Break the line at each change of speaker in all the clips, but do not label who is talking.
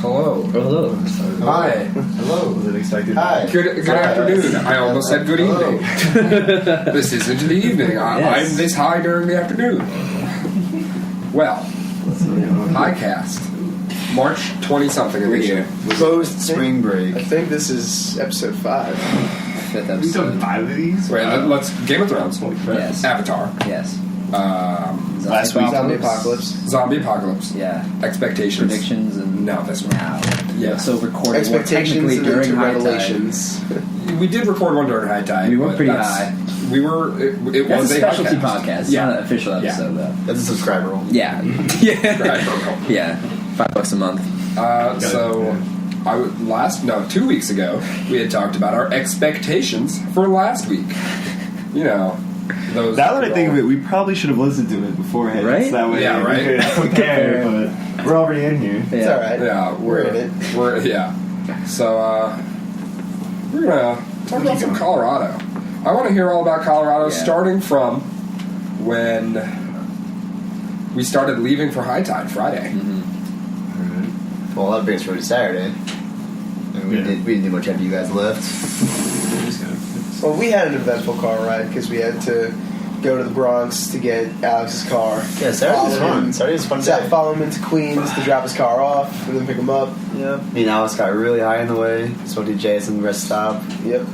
Hello.
Hello.
Hi.
Hello. Was it expected?
Hi. Good afternoon. I almost said good evening. This isn't the evening. I'm this high during the afternoon. Well, Highcast. March 20-something edition.
Post spring break.
I think this is episode 5.
Fifth
We've done
episode.
5 of these?
Wait, let's Game of Thrones.
Yes.
Avatar.
Yes.
Last week.
Zombie Apocalypse.
Zombie Apocalypse.
Yeah.
Expectations.
Predictions and
No, that's right.
now.
Yes.
So recorded
Expectations and
during
into
high tide.
Revelations.
We did record one during high tide.
We were
but
pretty
that's-
high.
We were. It
That's
was
a specialty
Highcast.
podcast. It's
Yeah.
not an official
Yeah.
episode though.
That's a subscriber only.
Yeah. Yeah.
Right.
Yeah. $5 a month.
So, 2 weeks ago, we had talked about our expectations for last week. You know, those.
Now that I think of it, we probably should have listened to it beforehand.
Right?
So that way
Yeah, right.
we could compare, but we're already in here.
It's
Yeah.
alright.
Yeah,
We're in it.
So, we're gonna talk about some Colorado. I want to hear all about Colorado,
Yeah.
starting from when we started leaving for high tide Friday.
Well, that brings us to Saturday. And we didn't do much after you guys left.
Well, we had an eventful car ride because we had to go to the Bronx to get Alex's car.
Yeah, Saturday was fun. Saturday was a fun day.
Follow him into Queens to drop his car off and then pick him up.
Yeah. Me and Alex got really high on the way. Smoked to Jason rest stop.
Yep.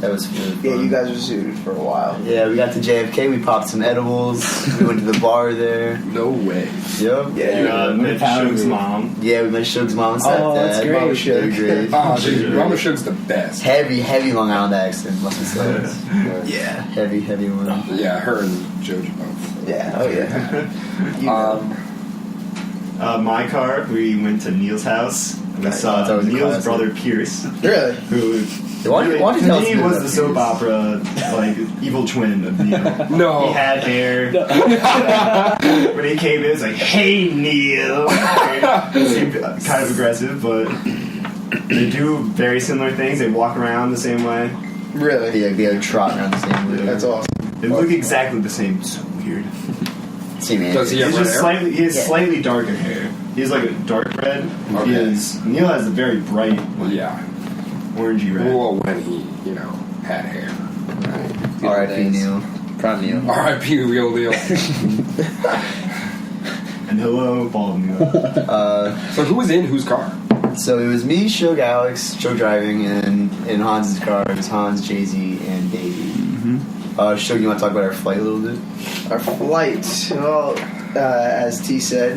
That was really fun.
Yeah, you guys were zooted for a while.
Yeah, we got to JFK. We popped some edibles. We went to the bar there.
No way.
Yep.
Yeah,
Met Shug's mom.
Yeah, we met Shug's mom and stepdad.
Oh, that's great.
Mama Shug. They were great.
Oh, dude, Mama Shug's the best.
Heavy Long Island accent, must be said.
Yeah.
Heavy one.
Yeah, her and Jojo both.
Yeah, oh yeah. You know.
My car, we went to Neil's house. We
That's
saw
always a
Neil's
classic.
brother Pierce,
Really?
who
Why don't you
to
tell us
me
a bit
was
about
the soap
Pierce?
opera, like, evil twin of Neil.
No.
He had hair. When he came in, it was like, "Hey, Neil." It seemed kind of aggressive, but they do very similar things. They walk around the same way.
Really?
They trot around the same way.
That's awesome.
They look exactly the same. It's so weird.
See, man.
Does he have
He's
red
just
hair?
he has slightly darker hair. He has like a dark red.
Okay.
Neil has a very bright,
Yeah.
orangey red.
Well, when he, had hair.
R.I.P. Neil.
Proud Neil.
R.I.P. Real Neil.
And hello, bald Neil.
So who was in whose car?
So it was me, Shug, Alex, Shug driving, and in Hans's car it was Hans, Jay-Z, and Davey. Shug, you want to talk about our flight a little bit?
Our flight, well, as T said,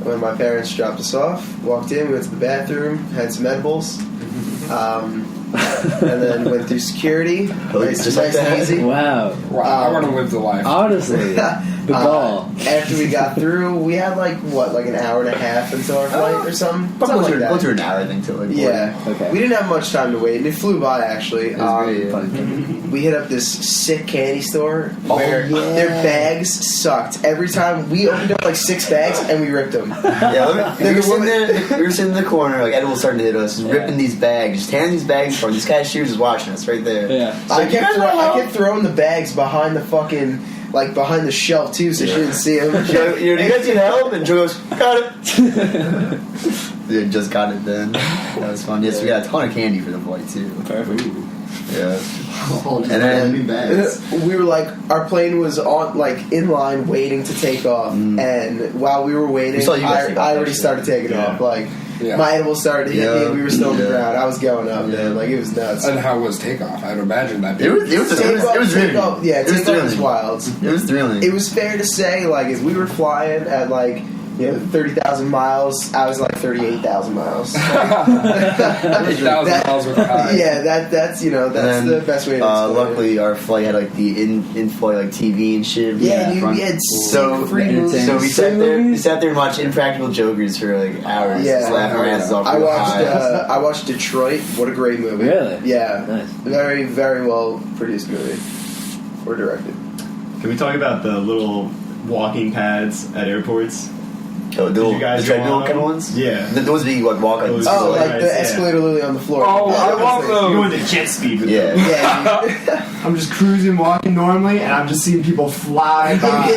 when my parents dropped us off, walked in, we went to the bathroom, had some edibles, and then went through security. Nice and easy.
Wow.
Wow, I want to live the life.
Honestly, the ball.
After we got through, we had like an hour and a half until our flight or something.
Go
Something like that.
through an hour, I think, till like
Yeah.
Okay.
We didn't have much time to wait, and it flew by actually.
It was great, yeah.
We hit up this sick candy store where their bags sucked. Every time we opened up like 6 bags and we ripped them.
Yeah, we were sitting in the corner, like edibles starting to hit us, just ripping these bags, just tearing these bags apart. This cashier was watching us right there.
Yeah.
I kept throwing the bags behind the fucking behind the shelf too, so she didn't see them.
Do you guys need help? And Joe goes, got it. Yeah, just got it then. That was fun. Yes, we got a ton of candy for the flight too.
Perfect.
Yeah. And then
we were like, our plane was on in line waiting to take off, and while we were waiting,
We saw you guys take off,
I already
actually.
started taking off.
Yeah.
My edibles started to hit me, and we were still on the
Yeah.
ground. I was going up, man. It was nuts.
And how was takeoff? I'd imagine that.
it was really
Takeoff was
thrilling.
wild.
It was thrilling.
It was fair to say, as we were flying at 30,000 miles, I was 38,000 miles.
8,000 miles with high.
Yeah, that's
then,
the best way to explain
luckily, our flight had the in-flight TV and shit.
Yeah, dude,
front.
we had
so
free movies.
So we sat there and watched Impractical Jokers for hours.
Yeah.
Just laughing our asses off.
I watched Detroit. What a great movie.
Really?
Yeah.
Nice.
Very, very well produced movie. Or directed.
Can we talk about the little walking pads at airports?
Oh,
Did you guys
the treadmill
go on
kind of
them?
ones?
Yeah.
Those that you walk on.
Those-
Oh,
Yeah.
the escalator literally on the floor.
Oh, I love
You
those.
go into jet speed with
Yeah.
them.
Yeah.
I'm just cruising, walking driving normally, and I'm just seeing people fly by.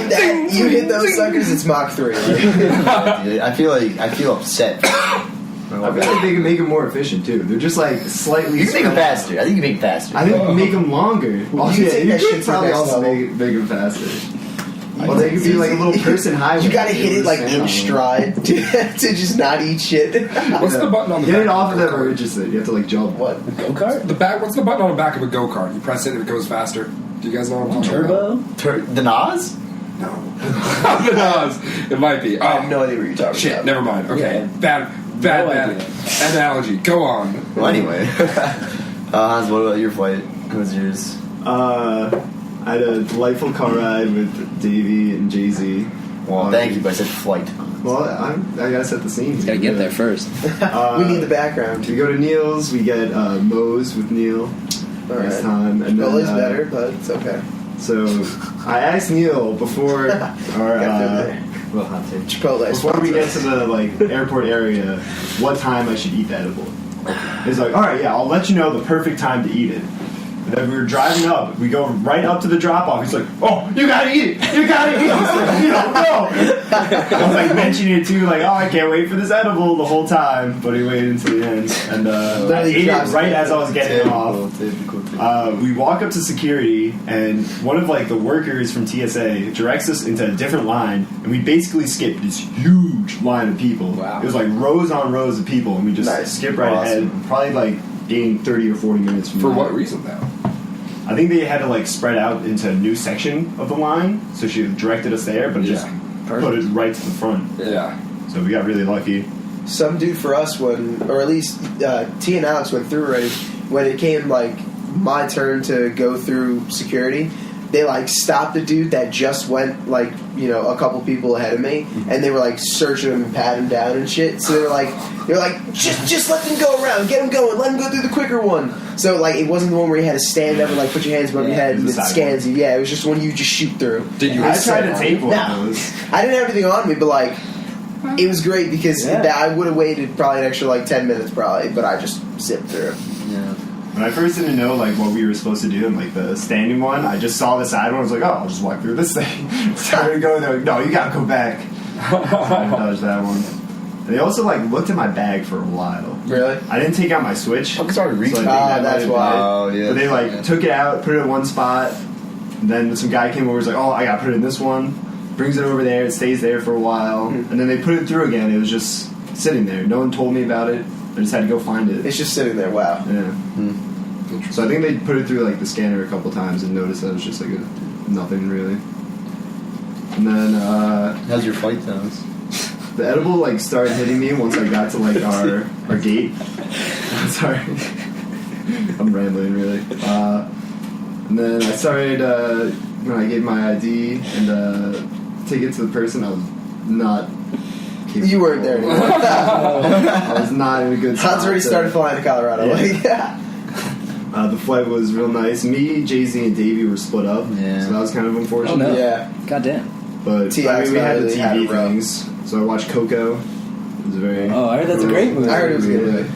You hit those suckers, it's Mach 3.
I feel upset.
I feel like they can make them more efficient too. They're just like slightly.
You can make them
spread out.
faster. I think you can make them faster.
I think make them longer. Well,
You
yeah,
take
you
that shit
could
to the
probably
next
also
level.
make them faster. Well, they could be like a little person highway.
You gotta hit it like in stride to just not eat shit.
What's the button on the
Get
back
it off of
a
them or
go-kart?
interested. You have to like jump.
What?
Go-kart?
The back. What's the button on the back of a go kart? You press it and it goes faster. Do you guys know what I'm talking about?
Turbo?
The Nas?
No. The Nas. It might be.
I have no idea what you're talking
Shit.
about.
Never mind. Okay.
Yeah.
Bad
No idea.
analogy. Go on.
Well, anyway. Hans, what about your flight? What was yours?
I had a delightful car ride with Davey and Jay-Z.
Well, thank you, but I said flight.
Well, I gotta set the scene.
Gotta get there first.
We need the background.
We go to Neil's. We get Moe's with Neil.
All
Next
right.
time, and then
Chipotle's better, but it's okay.
So I asked Neil before,
Got there.
Well, hot take.
Chipotle.
before we get to the like airport area, what time I should eat the edible. He's like, all right, yeah, I'll let you know the perfect time to eat it. And then we were driving up. We go right up to the drop off. He's like, "Oh, you gotta eat it! You gotta eat it!" I was like, "You don't know." I was like mentioning it too, like, "Oh, I can't wait for this edible" the whole time. But he waited until the end, and I
Literally
ate it
drops
right
it.
as I was getting off.
Typical.
We walk up to security, and one of like the workers from TSA directs us into a different line, and we basically skipped this huge line of people.
Wow.
It was like rows on rows of people, and we just
Nice.
skip right
Awesome.
ahead. Probably like gained 30 or 40 minutes from
For
that.
what reason though?
I think they had to like spread out into a new section of the line, so she directed us there, but just put it right to the front.
Yeah.
So we got really lucky.
Some dude for us when, or at least T and Alex went through already. When it came like my turn to go through security, they like stopped the dude that just went like a couple people ahead of me, and they were like searching him and patting him down and shit. So they were like just let them go around, get him going, let him go through the quicker one. So like it wasn't the one where you had to stand up and like put your hands above your head
it
and
was
it
the side
scans you. Yeah, it was just one you just shoot through.
Did you?
I tried to tape one
No.
of those.
I didn't have anything on me, but like it was great because I would have waited probably an extra like 10 minutes probably, but I just zipped through.
Yeah.
When I first didn't know like what we were supposed to do in like the standing one, I just saw the side one. I was like, oh, I'll just walk through this thing. Started to go there. Like, no, you gotta go back. Trying to dodge that one. And they also like looked at my bag for a while.
Really?
I didn't take out my Switch.
Oh, 'cause I already reached
so I
it.
think that
That's
might have
why.
been it.
Oh, yeah.
But they like took it out, put it in one spot. And then some guy came over, was like, "Oh, I got to put it in this one." Brings it over there. It stays there for a while, and then they put it through again. It was just sitting there. No one told me about it. I just had to go find it.
It's just sitting there. Wow.
Yeah. So I think they put it through like the scanner a couple times and noticed that it was just like nothing really. And then
How's your flight sounds?
the edible like started hitting me once I got to like our gate. Sorry, I'm rambling really. And then I started when I gave my ID and ticket to the person. I was not.
You weren't there anymore.
I was not in a good spot.
Hans already
to-
started flying to Colorado.
Yeah.
Like, yeah.
The flight was real nice. Me, Jay-Z, and Davey were split up,
Yeah.
so that was kind of unfortunate.
Oh, no.
Yeah.
Goddamn.
But
T.I.
I mean, we had the
really had
TV
a row.
things, so I watched Coco. It was a very.
Oh, I heard that's a great movie.
I heard it was a good movie.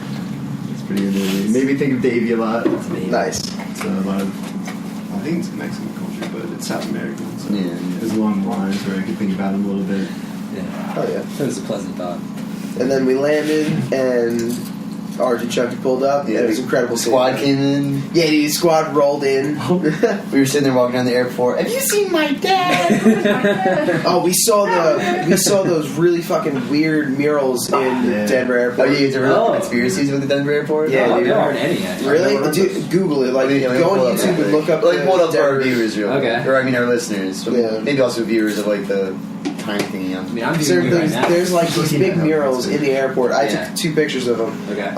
It's a pretty good movie. Made me think of Davey a lot.
Nice.
It's a lot of. I think it's Mexican culture, but it's South American. So
Yeah.
There's along the lines where I could think about him a little bit.
Yeah.
Oh yeah.
That was a pleasant thought.
And then we landed, and RG Chucky pulled up. Yeah, it was incredible.
Squad
seeing
came in.
him. Yeah, the squad rolled in.
We were sitting there walking down the airport. Have you seen my dad? Where's my dad?
Oh, we saw those really fucking weird murals in
Yeah.
Denver
Oh,
Airport.
you guys are real
Oh.
conspiracies with the Denver airport?
Yeah,
I've
dude.
never heard any actually.
Really? Dude, Google it. Like,
Yeah,
go
pull
on
up
YouTube
real
and look up.
Like,
the
pull up our
Denver-
viewers, real quick.
Okay.
Or I mean, our listeners.
Yeah.
Maybe also viewers of like the time thingy.
I mean, I'm
So
viewing you right now.
there's like these big murals in the airport. I
Yeah.
took 2 pictures of them.
Okay.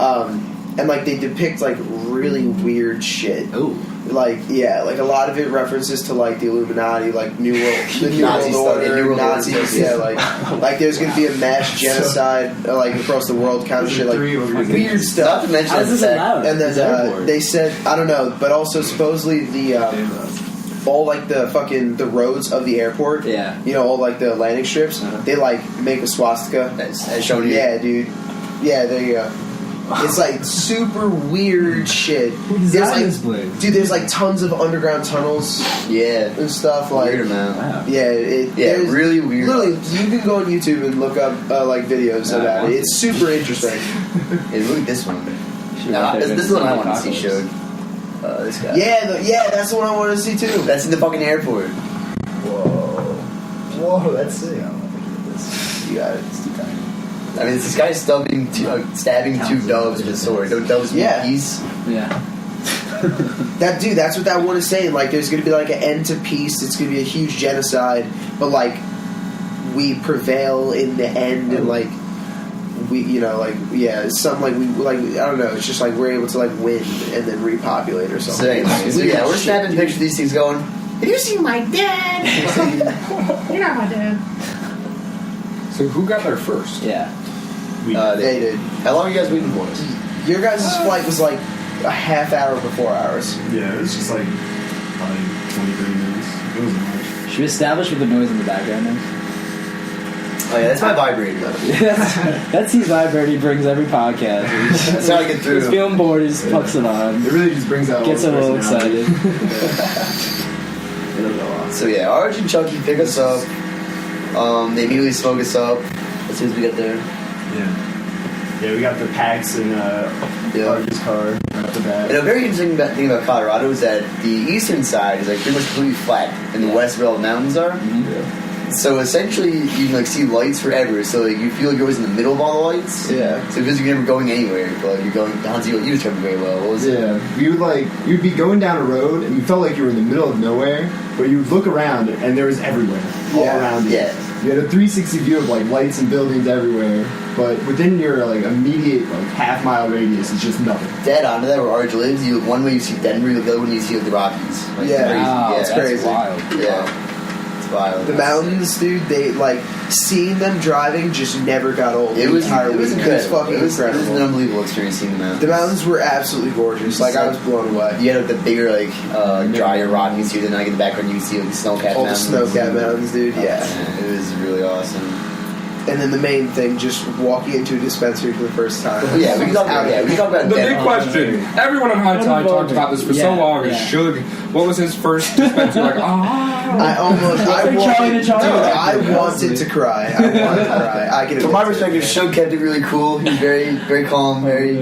And like they depict like really weird shit.
Ooh.
Like like a lot of it references to like the Illuminati, like New World, the New
Nazi
World
stuff, yeah,
Order,
New World Order
Nazis.
stuff, yeah.
Like there's gonna be a mass genocide like across the world, kind of shit, like weird
Not
stuff.
to mention
How is this
the fact-
allowed?
And
This
then
airport?
they said, I don't know, but also supposedly the all like the roads of the airport.
Yeah.
You know, all like the landing strips.
Uh-huh.
They like make a swastika.
As shown here.
Yeah, dude. Yeah, there you go. It's like super weird shit.
Who
There's
designed
like,
this place?
dude, there's like tons of underground tunnels
Yeah.
and stuff. Like,
Weird amount.
Wow.
yeah, there's-
really weird.
Literally, you can go on YouTube and look up like videos
Yeah,
about it. It's super interesting.
Hey, look at this one.
Should've
Nah,
been
this is the one I want to see
apocalypse.
showed. This guy.
Yeah, that's the one I want to see too.
That's in the fucking airport.
Whoa, that's sick.
You got it.
It's too tiny. I mean, it's this guy stabbing two doves with a sword. Don't doves mean
Yeah.
peace?
Yeah.
That's what that one is saying. Like, there's going to be like an end to peace. It's going to be a huge genocide, but like, we prevail in the end, and like, we, it's something like I don't know. It's just like we're able to like win and then repopulate or
So,
something.
yeah, we're snapping pictures of these things going, have you seen my dad?
You're not my dad.
So who got there first?
Yeah.
They did.
How long are you guys waiting for us?
Your guys' flight was like a half hour before ours.
Yeah, it was just like probably 20-30 minutes. It wasn't much.
Should we establish what the noise in the background is?
Oh yeah, that's my vibrator.
That's his vibrator he brings every podcast.
That's how I get through.
He's feeling bored, he just puts it on.
It really just brings out
Gets a
all the
little
personality.
excited.
It'll go off.
So yeah, Arch and Chucky pick us up. They immediately smoke us up as soon as we get there.
Yeah, we got the packs in Arch's car right off the bat.
And a very interesting thing about Colorado is that the eastern side is like pretty much completely flat, and the west where all the mountains are. So essentially, you can like see lights forever. So like you feel like you're always in the middle of all the lights.
Yeah.
So because you're never going anywhere, but you're going. Hans, you described it very well. What was it?
Yeah, you'd be going down a road and you felt like you were in the middle of nowhere, but you would look around and there was everywhere, all around you.
Yeah.
You had a 360 view of like lights and buildings everywhere, but within your like immediate like half-mile radius is just nothing.
Dead on to that where Arch lives. You look one way, you see Denver. You look the other one, you see like, the Rockies. Like,
Yeah.
crazy.
Wow,
yeah,
it's
that's
crazy.
wild.
Yeah. It's wild.
The mountains, dude, they like seeing them driving just never got old.
It was
entire week. It was
incredible.
fucking
It was
incredible.
an unbelievable experience seeing the mountains.
The mountains were absolutely gorgeous. Like, I was blown away.
You had like the bigger, like drier Rockies here. Then like in the background, you see like the snow-capped
All the
mountains.
snow-capped mountains, dude. Yeah.
It was really awesome.
And then the main thing, just walking into a dispensary for the first time.
Well, yeah, we can talk about
The big
Denver.
question. Everyone on High Tide talked about this for so
Yeah,
long. Is
yeah.
Suge, what was his first dispensary like?
I wanted to cry. I wanted to cry. I can.
From my
admit to
perspective,
it.
Shug kept it really cool. He was very, very calm, very,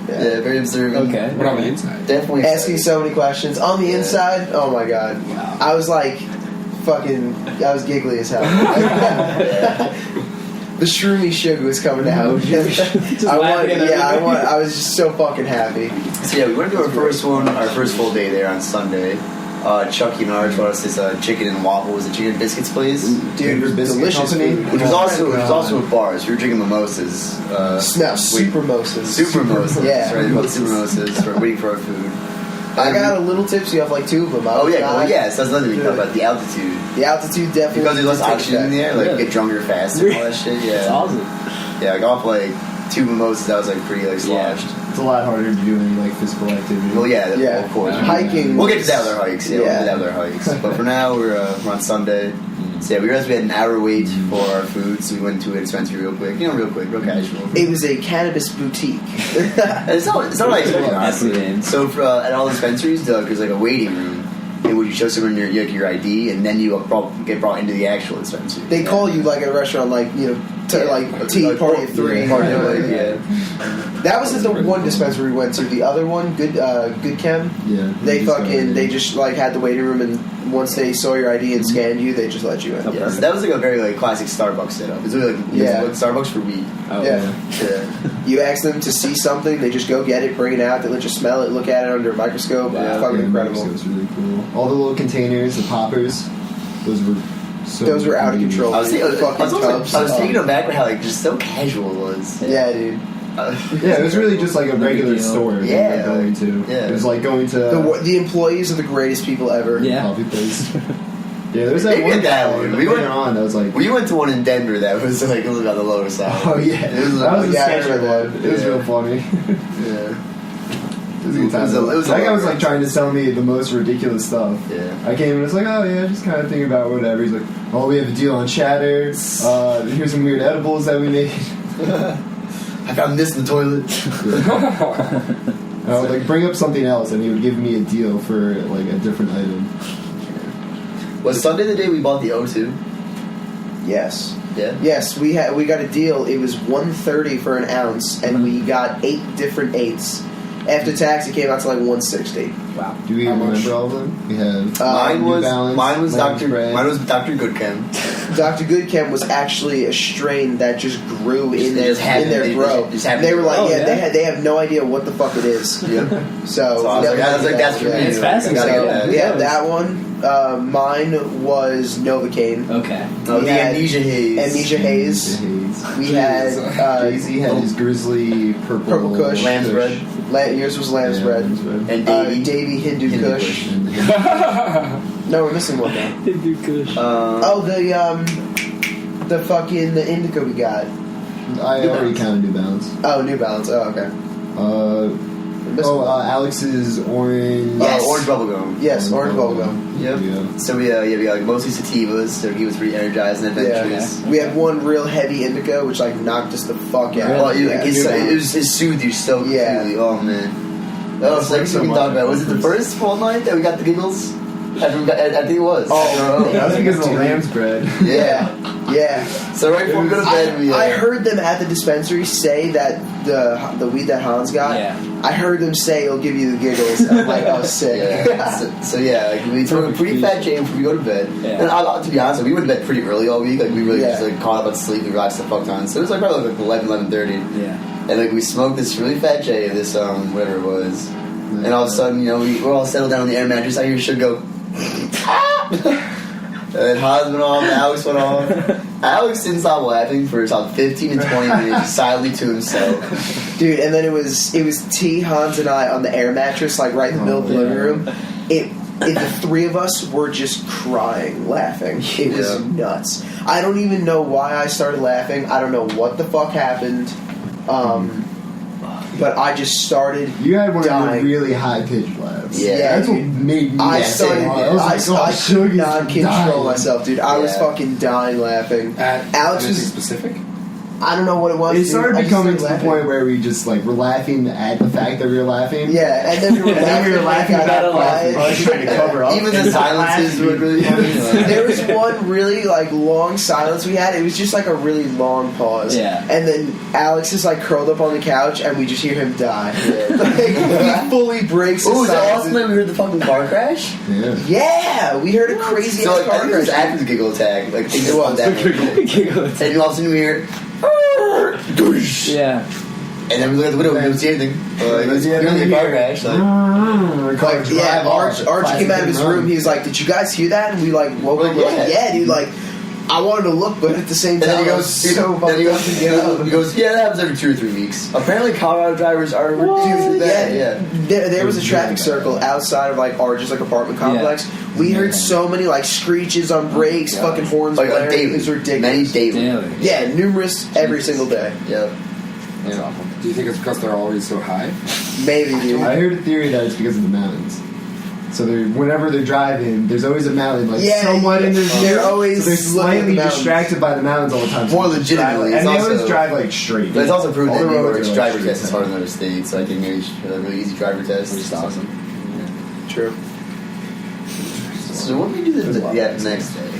very observant.
Okay.
What on the inside?
Definitely
Asking so many questions on the inside. Oh my god, I was like, fucking. I was giggly as hell. The shroomy sugar was coming out. I was just so fucking happy.
So yeah, we went to our first full day there on Sunday. Chucky and Arch brought us this chicken and waffles, a chicken and biscuits place.
Dude, it was
Biscuit
delicious.
Company.
Food.
Which was also a bar, so we were drinking mimosas.
Super mimosas.
Super mimosas.
Yeah.
That's right, about super mimosas. We're waiting for our food.
I got a little tipsy off like 2 of them.
Oh yeah, well, yes, that's another thing we talk about, the altitude.
The altitude definitely.
Because there's less
did take
oxygen in the
effect.
air, like you get drunker faster and all that shit,
It's
yeah.
awesome.
Yeah, like off like 2 mimosas, I was like pretty like sloshed.
It's a lot harder to do any like physical activity.
Well, yeah,
Yeah.
of course.
Hiking.
We'll get to that with our hikes. Yeah, we'll get to
Yeah.
that with our hikes. But for now, we're on Sunday. So yeah, we realized we had an hour wait for our food, so we went to a dispensary real quick. Real casual.
It was a cannabis boutique.
It's not what I expected,
That's the
honestly.
name.
So for, at all dispensaries, there's like a waiting room. And would you show someone your ID, and then you get brought into the actual dispensary.
They call you like at a restaurant, like tea party of 3.
Party of 3, yeah.
That was at the one dispensary we went to. The other one, Good Chem.
Yeah.
They just like had the waiting room, and once they saw your ID and scanned you, they just let you in.
Yeah, so that was like a very like classic Starbucks setup. It's really like Starbucks for weed.
Oh,
Yeah.
Yeah.
You ask them to see something, they just go get it, bring it out, they let you smell it, look at it under a microscope.
Wow.
Fucking
Yeah,
incredible.
It was really cool. All the little containers, the poppers, those were
out of control.
I was
Fucking tubs.
I was taken aback by how like just so casual it was.
Yeah, dude.
Yeah, it was really just like a regular
deal.
store. that
Yeah.
we were going to.
Yeah.
It was like going to
The employees are the greatest people ever.
Yeah.
coffee place. Yeah, there's that
Maybe
one
at that
guy
one. We
later
went-
on that was like,
We went to one in Denver that was like a little on the lower side.
oh yeah,
It was
that was a
yeah, I
sketchy
remember
one.
that.
It was
Yeah.
real funny.
Yeah.
It was a good time.
It was a
That guy was
lot.
like trying to sell me the most ridiculous stuff.
Yeah.
I came and was like, oh yeah, just kind of thinking about whatever. He's like, oh, we have a deal on Chatter. Here's some weird edibles that we made.
I found this in the toilet.
I would like bring up something else, and he would give me a deal for like a different item.
Was Sunday the day we bought the O2?
Yes.
Yeah.
Yes, we got a deal. It was $130 for an ounce, and we got 8 different 8s. After tax, it came out to like $160.
Wow.
Do we
How much?
remember all of them? We have
Mine
New
was
Balance,
mine was
Lamb's
Dr.
Bread.
Mine was Dr. Goodchem.
Dr. Goodchem was actually a strain that just grew in
They just had
in
it.
their
They
grow.
just had
They
it.
were like,
Oh,
yeah,
yeah?
they have no idea what the fuck it is.
Yep.
So,
So I was like, that's for me.
It's fascinating.
I gotta get
So,
that.
yeah, that one. Mine was Novocaine.
Okay.
Oh,
We
the
had
Amnesia Haze.
Amnesia Haze. We had
Jay-Z had his grizzly purple
Kush.
Lamb's bread.
Yours was Lamb's
Yeah,
bread.
Lamb's bread.
And Davey.
Davey Hindu
Hindu
Kush.
And
No, we're missing one now.
Hindu Kush.
Oh, the fucking the indica we got.
I already counted New Balance.
Oh, New Balance. Oh, okay. We're missing one.
Alex's orange.
Yes.
Orange bubblegum.
Yes, orange bubblegum.
Yep.
Yeah.
So we got like mostly sativas, so he was pretty energized and adventurous.
We had one real heavy indica, which like knocked us the fuck out.
Oh,
Yeah,
it soothed you so
Yeah.
completely. Oh man. Oh, so next thing we can talk about, was it the first full night that we got the giggles? I think it was.
Oh,
That was because of the lamb's bread.
Yeah.
Yeah.
So right before we go to bed,
I heard them at the dispensary say that the weed that Hans got.
Yeah.
I heard them say it'll give you the giggles. I'm like, oh, sick.
Yeah. so yeah, like we took a pretty fat jam before we go to bed.
Yeah.
And to be honest, we went to bed pretty early all week. Like we really
Yeah.
just like caught up on sleep. We relaxed the fuck on. So it was like probably like 11:30.
Yeah.
And like we smoked this really fat J of this whatever it was. And all of a sudden, we're all settled down on the air mattress. I hear Suge go. And then Hans went off, Alex went off. Alex didn't stop laughing for about 15 to 20 minutes, silently to himself.
Dude, and then it was T, Hans, and I on the air mattress, like right in the middle of the living room. The three of us were just crying, laughing. It was nuts. I don't even know why I started laughing. I don't know what the fuck happened. But I just started.
You had one
dying.
of your really high pitched laughs.
Yeah,
that's what
dude.
made me.
I
laugh.
started.
I was like,
I
Suge
could
is
not control
dying.
myself, dude. I was
Yeah.
fucking dying laughing. Alex
Anything
was.
specific?
I don't know what it was.
It
dude.
started
I just
becoming to the
laughing.
point where we just like were laughing at the fact that we were laughing.
Yeah, and then we were
And then we were laughing
got
about
quiet.
laughing, trying to cover up.
Even the silences were really funny.
There was one really like long silence we had. It was just like a really long pause.
Yeah.
And then Alex is like curled up on the couch, and we just hear him die.
Yeah.
Like, he fully breaks.
Oh,
his
was it
silence.
awesome that we heard the fucking car crash?
Yeah.
Yeah, we heard a crazy
So
ass
like, I
car
think it was
crash.
after the giggle attack. Like things
It
went
was.
down. And all of a sudden we hear, "Doosh."
Yeah.
And then we look at the window, we don't see anything. It was clearly a car crash.
Like, yeah, Arch came out of his room. He was like, "Did you guys hear that?" And we like woke up. We're like, "Yeah, dude." Like, I wanted to look, but at the same
And
time,
then he
I
goes,
was so
then he
fucking get up.
goes, yeah, that happens every 2 or 3 weeks. Apparently, Colorado drivers are ridiculous with that. Yeah.
There was a traffic circle outside of like Arch's like apartment complex. We heard so many like screeches on brakes, fucking horns
Like
blaring.
daily.
It was ridiculous.
Many daily.
Daily.
Yeah, numerous every single day.
Yep.
That's awful. Do you think it's because they're always so high?
Maybe, dude.
I heard a theory that it's because of the mountains. So whenever they're driving, there's always a mountain, like
Yeah,
somewhat in their view.
they're always
so they're
looking at the
slightly
mountains.
distracted by the mountains all the time.
More
they
legitimately,
drive,
it's
and they always
also-
drive like straight.
But it's also proven
All
that
the
New
roads
York's
are, like,
driver
straight
test is harder than other states, so I think maybe a really easy driver test.
Which is awesome.
True.
So what did we do the next day?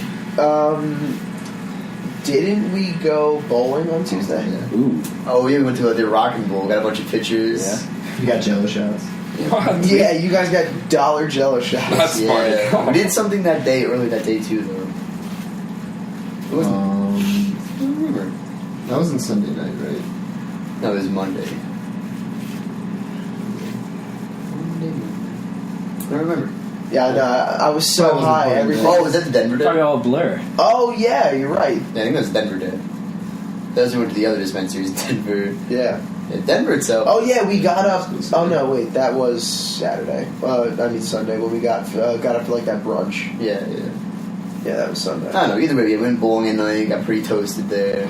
Didn't we go bowling on Tuesday?
Yeah.
Ooh.
Oh, yeah, we went to the Rock and Bowl, got a bunch of pictures.
Yeah.
You got Jello shots.
What?
Yeah, you guys got dollar Jello shots.
That's
Yeah.
funny.
We did something that day, early that day too, though. It wasn't. I don't remember.
That wasn't Sunday night, right?
No, it was Monday. I don't remember.
Yeah, no, I was so
That was
high.
important.
Everything.
Oh, was that the Denver day?
Probably all a blur.
Oh yeah, you're right.
Yeah, I think that was Denver day. Those who went to the other dispensaries in Denver.
Yeah.
Yeah, Denver itself.
Oh yeah, we got up. Oh no, wait, that was Saturday. I mean Sunday when we got up for like that brunch.
Yeah.
Yeah, that was Sunday.
I don't know. Either way, we went bowling at night. Got pretty toasted there.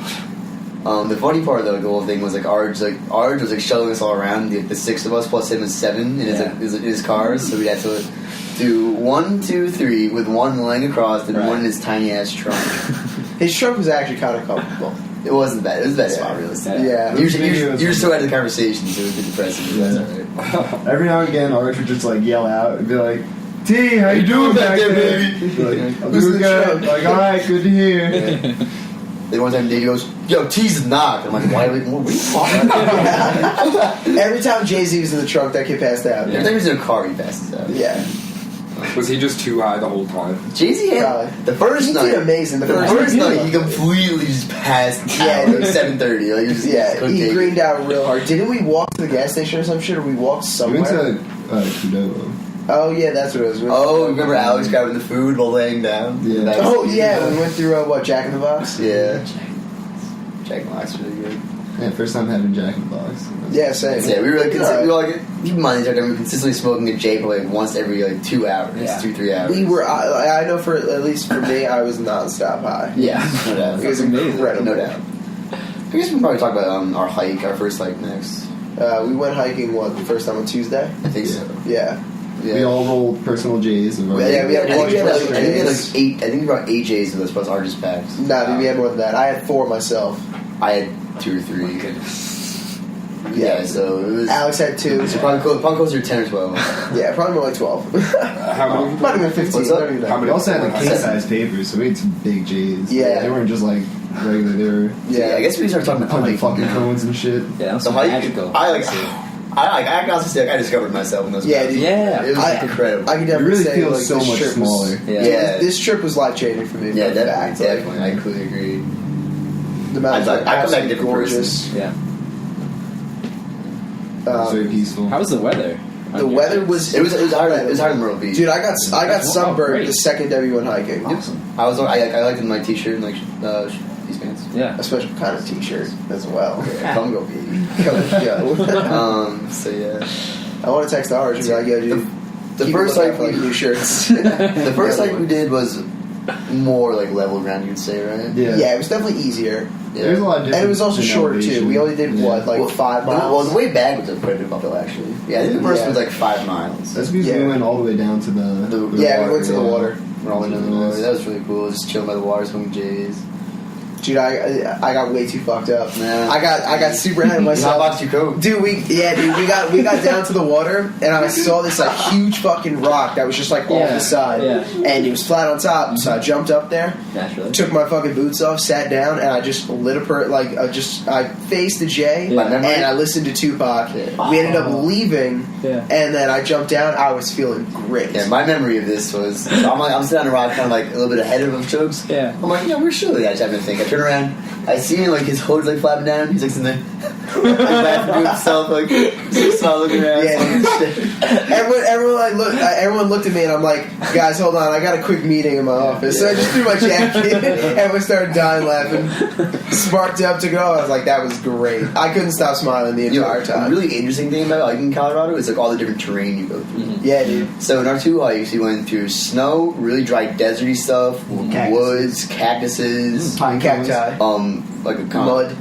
The funny part though, the whole thing was like Arj was like shuttling us all around. The 6 of us plus him is 7 in his cars. So we had to do 1, 2, 3 with one laying across and one in his tiny ass trunk.
His trunk was actually kind of comfortable.
It wasn't bad. It was the best spot, really.
Yeah.
You're so out of the conversation, so it was a bit depressing. But that's alright.
Every now and again, Arch would just like yell out and be like, T, how you doing back there, baby? Like, I'm doing good. Like, all right, good to hear.
Then one time Dave goes, "Yo, T's knocked." I'm like, "Why? What are you talking about?"
Every time Jay-Z was in the trunk, that kid passed out.
Every time he was in a car, he passes out.
Yeah.
Was he just too high the whole time?
Jay-Z had
Probably.
the first
He
night.
did amazing. The
The
first
first
night.
night, he completely just passed out.
Yeah,
Like 7:30. Like, he just couldn't
he
take
greened
it.
out real hard. Didn't we walk to the gas station or some shit, or we walked
We
somewhere?
went to Qdoba.
Oh yeah, that's what it was. We went
Oh,
to-
remember Alex grabbing the food while laying down?
Yeah.
That was-
Oh yeah, we went through what, Jack in the Box?
Yeah. Jack in the Box was really good.
Yeah, first time having Jack in the Box.
Yeah, same.
Yeah, we were like,
Alright.
we were like, keep in mind, we were consistently smoking a J for like once every like 2 hours,
Yeah.
2-3 hours.
We were. I know for at least for me, I was nonstop high.
Yeah, no doubt.
It was incredible.
No doubt. I guess we can probably talk about our hike, our first hike next.
We went hiking the first time on Tuesday.
I think so.
Yeah.
Yeah.
We all rolled personal J's. Of our
Yeah, we had
I think we had like,
personal
I think we had
J's.
like 8. I think we brought 8 J's with us, plus ours just packed.
Nah, dude, we had more than that. I had 4 myself.
I had 2 or 3. Yeah, so it was.
Alex had 2.
So probably closer to 10 or 12.
Yeah, probably more like 12.
How many?
Might have been 15.
What's up?
I don't even know.
How many?
We also had like
Seven.
king-size papers, so we had some big J's.
Yeah.
They weren't just like regular, they were
Yeah, I guess we started talking about
punching
hiking.
fucking cones and shit.
Yeah, that was
The hike,
magical.
I can honestly say like, I discovered myself in those.
Yeah,
mountains.
dude.
Yeah.
It was incredible.
I can
It
definitely
really
say
feels
like,
so
this
much
trip
smaller.
Was,
Yeah.
Yeah.
This trip was life changing for me.
Yeah,
for a fact.
definitely. I completely agree.
The mountains
I
are
come back a
absolutely
different
gorgeous.
Yeah.
It was very peaceful.
How was the weather?
The weather was.
It was hard. It was hard in Myrtle Beach.
Dude, I got sunburned
great.
the second day we went hiking.
Awesome.
I liked in my t-shirt and like these pants.
Yeah.
A special kind of t-shirt as well.
Come go, baby.
Go.
So yeah,
I want to text ours and be like, yo, dude.
the
keep
first
looking
hike
for like
we
new shirts.
the first hike we did was more like level ground. You'd say, right?
Yeah, it was definitely easier.
There's a lot of difference.
And it was also
in
shorter too.
elevation.
We only did
Yeah.
what, like 5 miles?
Well, the way back was quite a bit of uphill actually. Yeah, I think the first
Yeah.
was like 5 miles.
That's because
Yeah.
we went all the way down to the
Yeah, we went to the
yeah.
water.
We're all into the water. That was really cool. Just chilling by the water, smoking J's.
Dude, I got way too fucked up.
Yeah.
I got super ahead of myself.
Hotbox your coat.
Dude, we got down to the water, and I saw this like huge fucking rock that was just like off
Yeah,
the side,
yeah.
and it was flat on top. So I jumped up there,
Naturally.
took my fucking boots off, sat down, and I just lit up I faced the J,
Yeah.
and I listened to Tupac.
Yeah.
We ended up leaving,
Yeah.
and then I jumped down. I was feeling great.
Yeah, my memory of this was I'm sitting on a rock, kind of like a little bit ahead of him, Chokes.
Yeah.
I'm like, yeah, we're surely. I just happen to think. I turn around, I see him like his hood's like flapping down. He's like sitting there, like, laughing to himself, like just smile looking around.
Yeah. Everyone looked at me, and I'm like, guys, hold on, I got a quick meeting in my office. So I just threw my jacket, and we started dying laughing. Sparked up to go. I was like, that was great. I couldn't stop smiling the entire
A
time.
really interesting thing about hiking in Colorado is like all the different terrain you go through.
Yeah, dude.
So in our 2 hikes, we went through snow, really dry deserty stuff, woods, cactuses,
Pine cones.
Cacti.
like a
Mud.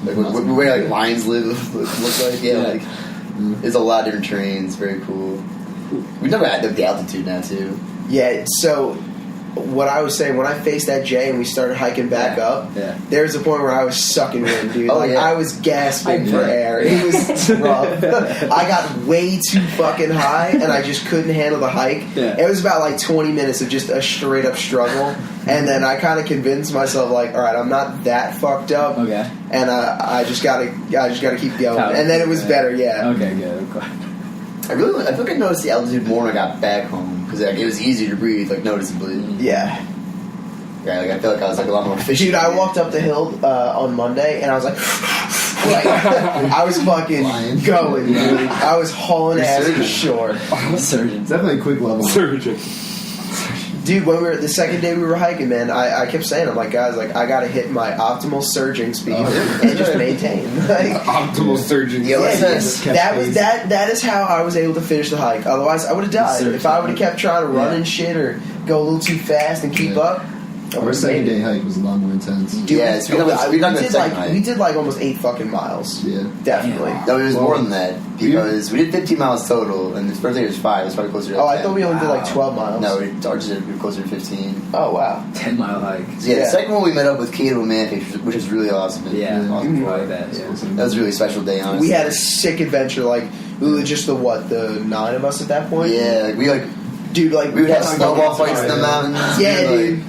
like where like lions live, look like like there's a lot of different terrains. Very cool. We never had the altitude now too.
Yeah, so what I was saying, when I faced that J and we started hiking back up,
Yeah.
there was a point where I was sucking wind, dude.
Oh,
like,
yeah.
I was gasping for
Yeah.
air. It was rough. I got way too fucking high, and I just couldn't handle the hike.
Yeah.
It was about like 20 minutes of just a straight up struggle, and then I kind of convinced myself, like, all right, I'm not that fucked up,
Okay.
and I just gotta keep going.
Power.
And then it was better, yeah.
Okay, good. I'm glad.
I feel like I noticed the altitude more when I got back home because like, it was easier to breathe, like noticeably.
Yeah.
Yeah, like I feel like I was like a lot more efficient.
Dude, I walked up the hill on Monday, and I was like, I was fucking
Flying.
going, dude. I was hauling ass for sure.
I'm a surgeon.
It's definitely a quick level.
Surgeon.
Dude, when the second day we were hiking, man, I kept saying, I'm like, guys, like, I gotta hit my optimal surging speed and just maintain. Like,
Optimal surgeon.
Yeah,
yeah,
listen,
that is how I was able to finish the hike. Otherwise, I would have died. If I would have kept trying to run and shit or go a little too fast and keep up,
Our second day hike was a lot more intense.
Dude, yeah, it's
we did like almost 8 fucking miles.
Yeah,
definitely.
No, it was more than that because we did 15 miles total, and the first day was 5. It's probably closer to.
I thought we only did like 12 miles.
No, ours did closer to 15.
Oh wow,
10-mile hike.
So, the second one we met up with Kato and Manfish, which was really awesome.
Awesome. I like that. Yeah.
That was a really special day. Honestly,
we had a sick adventure. Like we were just the 9 of us at that point.
Yeah, we
dude, like
we would have snowball fights in the mountains.
Yeah, dude.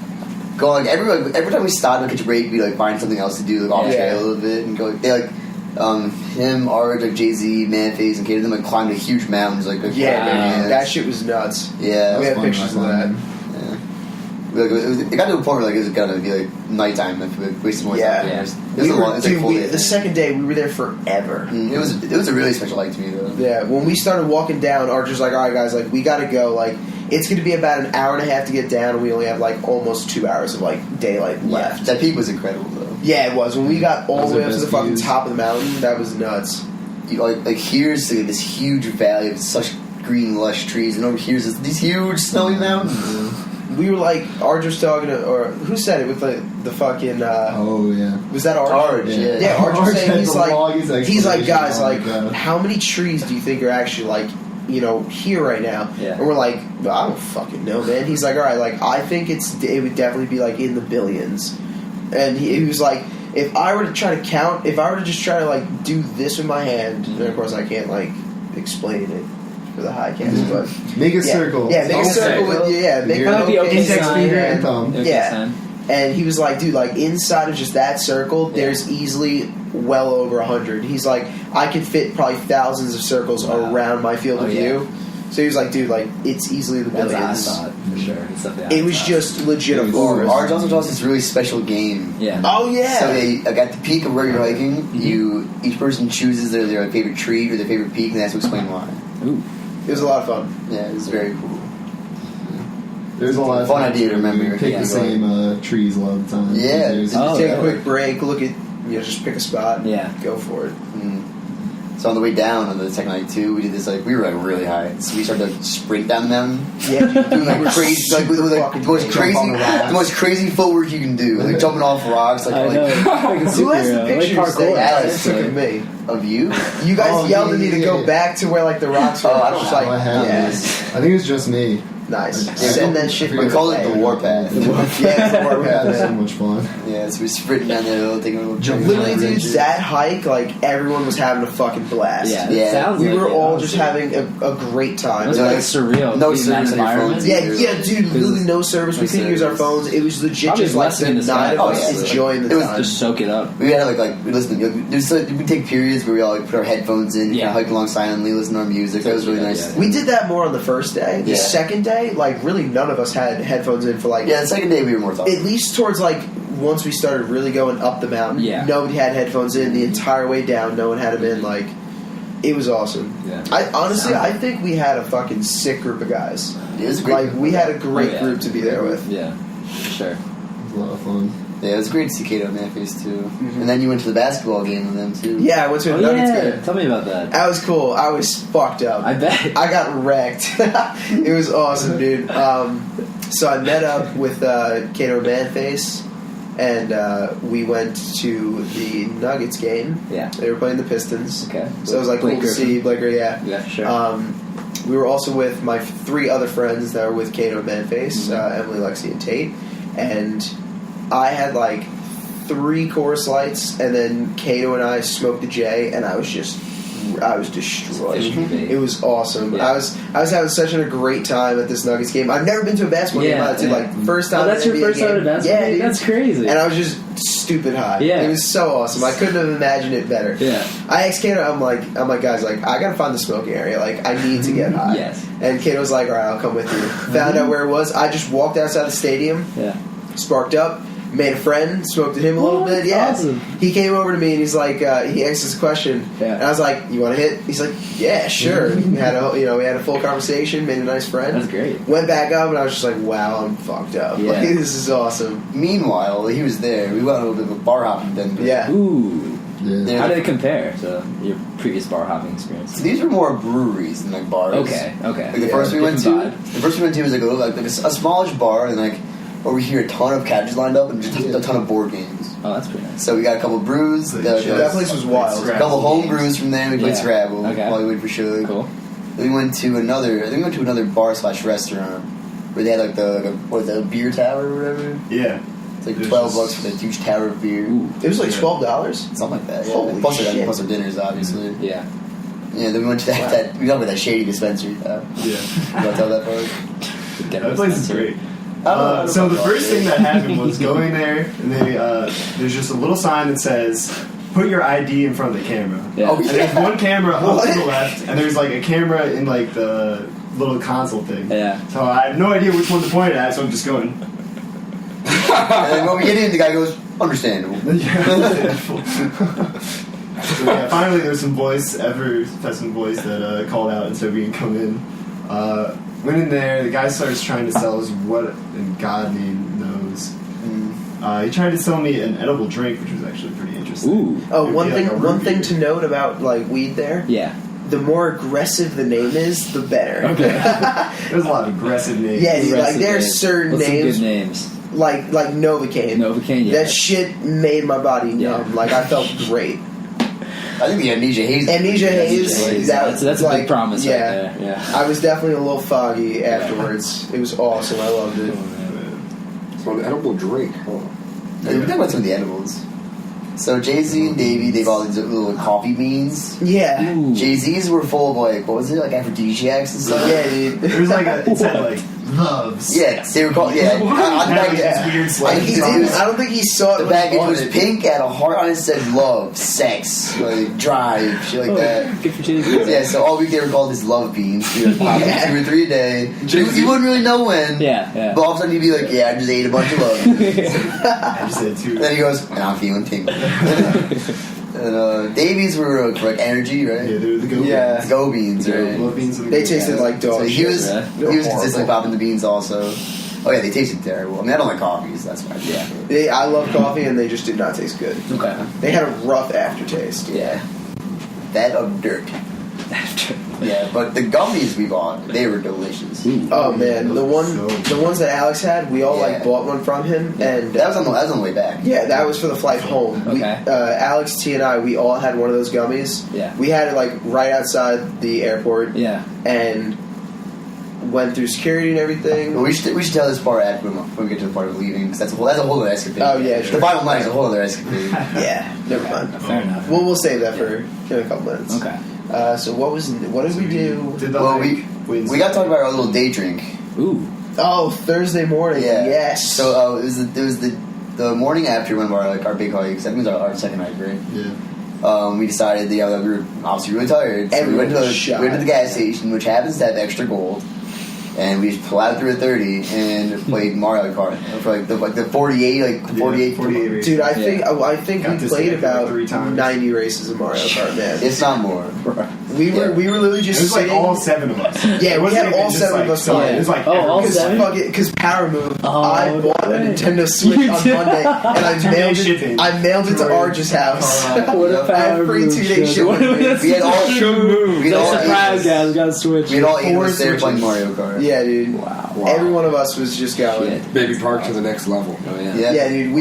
Go every time we stopped and catch a break, we find something else to do off trail a little bit and go. They him, Arj, Jay-Z, Manface, and Kato, them climbed a huge mountains
that shit was nuts.
Yeah,
we had pictures of that.
It got to a point where it was gonna be nighttime if we wasted more time.
Yeah, the second day we were there forever.
It was a really special hike to me though.
Yeah, when we started walking down, Arch was like, "All right, guys, we gotta go. It's gonna be about an hour and a half to get down, and we only have almost 2 hours of daylight left."
That peak was incredible though.
Yeah, it was. When we got all the way up to the fucking top of the mountain, that was nuts.
Here's this huge valley of such green, lush trees, and over here's these huge snowy mountains.
We were Arj was talking to, or who said it with the fucking.
Oh yeah.
Was that Arj?
Arj, yeah.
Arj was saying he's like guys,
God.
how many trees do you think are actually here right now?
Yeah.
And we're like, well, I don't fucking know, man. He's like, all right, I think it would definitely be in the billions. And he was like, if I were to try to count, if I were to just try to do this with my hand, and of course I can't explain it for the Highcast, but
make a circle.
Yeah, make a circle with make
the
index
finger
and thumb.
Yeah. And he was like, dude, inside of just that circle, there's easily well over 100. He's like, I could fit probably thousands of circles around my field of view. So he was like, dude, it's easily the billions.
That's what I thought, for sure.
It was just legit a forest.
Arj also taught us this really special game.
Yeah.
Oh, yeah.
So at the peak of where you're hiking, each person chooses their favorite tree or their favorite peak, and they have to explain why.
Ooh.
It was a lot of fun.
Yeah, it was very cool.
There's a lot of
fun idea to remember.
We pick the same trees a lot of the time.
Yeah.
Take a quick break, look at, just pick a spot.
Yeah.
Go for it.
So on the way down on the second night too, we did this we were really high, so we started to sprint down the mountain.
Yeah,
doing crazy, the most crazy footwork you can do, jumping off rocks.
Who has the pictures that Alex took of me?
Of you?
You guys yelled at me to go back to where the rocks were.
I don't know.
I have this. I think it's just me.
Nice. Send that shit.
We call it the warpath.
Yeah, the warpath.
That's so much fun.
Yeah, so we're sprinting down the hill, taking a little jump.
Literally, dude, that hike, everyone was having a fucking blast.
Yeah.
We were all just having a great time.
It was surreal.
No service
environment.
Yeah, dude, literally no service. We couldn't use our phones. It was legit just the 9 of us enjoying the time.
Just soak it up.
We had we listen. We take periods where we all put our headphones in, hike along silently, listen to our music. That was really nice.
We did that more on the first day. The second day, really none of us had headphones in for
the second day we were more talking.
At least towards once we started really going up the mountain, nobody had headphones in the entire way down. No one had them in. It was awesome. Yeah. I think we had a fucking sick group of guys.
It was great.
We had a great group to be there with.
Yeah, sure.
It was a lot of fun.
Yeah, it was great to see Kato and Manface too. Mm-hmm. And then you went to the basketball game with them too.
Yeah, I went to a Nuggets game.
Tell me about that.
That was cool. I was fucked up.
I bet.
I got wrecked. It was awesome, dude. So I met up with Kato and Manface, and we went to the Nuggets game.
Yeah.
They were playing the Pistons.
Okay.
So it was cool to see Blaker,
Yeah, sure.
We were also with my 3 other friends that were with Kato and Manface, Emily, Lexi, and Tate. And I had 3 Coors Lights, and then Kato and I smoked a J, and I was destroyed. It was awesome. Yeah. I was having such a great time at this Nuggets game. I've never been to a basketball game. That's first time.
Oh, that's your first time at a basketball game? Yeah, that's crazy.
And I was just stupid high. Yeah, it was so awesome. I couldn't have imagined it better.
Yeah.
I asked Kato. I'm like, guys, I gotta find the smoking area. I need to get high.
Yes.
And Kato was like, all right, I'll come with you. Found out where it was. I just walked outside the stadium.
Yeah.
Sparked up. Made a friend, smoked at him a little bit. Yeah,
awesome.
He came over to me and he's like, he asked us a question, and I was like, "You want to hit?" He's like, "Yeah, sure." We had a full conversation, made a nice friend.
That's great.
Went back up and I was just like, "Wow, I'm fucked up.
Yeah.
This is awesome."
Meanwhile, he was there. We went on a little bit of a bar hopping then.
Yeah.
Ooh.
Yeah.
How did it compare to your previous bar hopping experience?
So these were more breweries than bars.
Okay.
The first we went to was a smallish bar, and over here a ton of couches lined up and just a ton of board games.
Oh, that's pretty nice.
So we got a couple brews.
That place was wild.
A couple home brews from there. We played Scrabble.
Okay.
While we waited for Suge.
Cool.
Then we went to another bar/restaurant where they had like the beer tower or whatever.
Yeah.
It's like $12 for that huge tower of beer.
It was like $12.
Something like that.
Holy
plus
shit.
plus our dinners, obviously.
Yeah.
Yeah. Then we went to that we talked about that shady dispensary.
Yeah.
You want to tell that part?
That place is great.
I
So the first thing that happened was going there, and there's just a little sign that says, "Put your ID in front of the camera."
Yeah.
Oh,
And there's one camera up to the left, and there's like a camera in like the little console thing.
Yeah.
So I have no idea which one to point at, so I'm just going.
And then when we get in, the guy goes, "Understandable."
So yeah, finally there's some boys that called out and said we can come in. Went in there, the guy starts trying to sell us what in God name knows. He tried to sell me an edible drink, which was actually pretty interesting.
Ooh.
Oh,
It'd
one
be like
thing.
a
One
root
thing
beer.
to note about like weed there.
Yeah.
The more aggressive the name is, the better.
Okay.
There's a lot of aggressive names.
Yeah, dude, like
Aggressive
there's
names.
certain
What's some
names,
good names?
like Novocaine.
Novocaine, yeah.
That shit made my body numb.
Yeah.
Like I felt great.
I think the Amnesia Haze.
Amnesia Haze.
That's a
like,
big promise
yeah.
right there. Yeah.
I was definitely a little foggy afterwards. It was awesome. I loved it.
So an edible drink. Huh?
We talked about some of the edibles. So Jay-Z and Davey, they bought these little coffee beans.
Yeah.
Ooh.
Jay-Z's were full of like, what was it, like aphrodisiacs and stuff?
Yeah, dude.
There's like it said like loves.
Yeah, they were called, yeah. On the back,
Yeah.
Weird
Like,
slice.
I don't think he saw it.
the
when he
package
bought
was
it.
pink, had a heart on it, said love, sex, like drive, shit like that.
Good for Jay-Z.
Yeah, so all week they were called his love beans. We would pop
Yeah.
2 or 3 a day. You wouldn't really know when.
Yeah, yeah.
But all of a sudden you'd be like, yeah, I just ate a bunch of love beans.
I just said two.
Then he goes, and I'm feeling tingly. And Davies were for like energy, right?
Yeah, they're the go.
Yeah.
beans.
Go beans, right?
Love beans and the
They
go
tasted
beans.
like dog
So
shit.
he was
right?
consistently popping the beans also. Oh yeah, they tasted terrible. I mean, I don't like coffee, so that's why. Yeah.
I love coffee, and they just did not taste good.
Okay.
They had a rough aftertaste.
Yeah. That of dirt. Yeah, but the gummies we bought, they were delicious.
Oh man, the ones that Alex had, we all
Yeah.
like bought one from him, and
That was on the way back.
yeah, that was for the flight home. We,
Okay.
Alex, T, and I, we all had one of those gummies.
Yeah.
We had it like right outside the airport,
Yeah.
and went through security and everything.
But we should tell this part after when we get to the part of leaving, because that's a whole other escapade.
Oh, yeah, sure.
The bottom line is a whole other escapade.
Yeah, never mind.
Fair enough.
We'll save that for in a couple minutes.
Okay.
So what did we do?
Did the
Well,
hike
we
Wednesday.
got to talk about our little day drink.
Ooh.
Oh, Thursday morning.
Yeah.
Yes.
So it was the morning after one of our big hikes. That was our second hike, right?
Yeah.
We decided that we were obviously really tired. So we went to the gas station, which happens to have extra gold. And we just plowed through a 30 and played Mario Kart for like the 48
races.
Dude, I think
Got
we
this
played
thing like
about
3 times.
90 races of Mario Kart, man.
It's not more.
We were literally
It
just
was like
sitting.
all 7 of us.
Yeah,
It
we
wasn't
had
even
all
just
7
like
of us
some-
playing.
It was like
Oh, all
everyone.
7?
Because Power Move,
Oh,
I bought a
right.
Nintendo Switch on
You
Monday,
did.
and I
2-day
mailed
shipping.
it. I mailed it to Arj's house.
What a
I
had
power
free
move,
2-day
shit.
shipping.
What a-
We had all
move.
we had all
Surprise,
eight-
guys. Got a switch.
We had all 8 of
4
us there playing
switches.
Mario Kart.
Yeah, dude.
Wow.
Every one of us was just going.
Shit.
Baby Park to the next level.
Oh yeah.
Yeah.
Yeah, dude.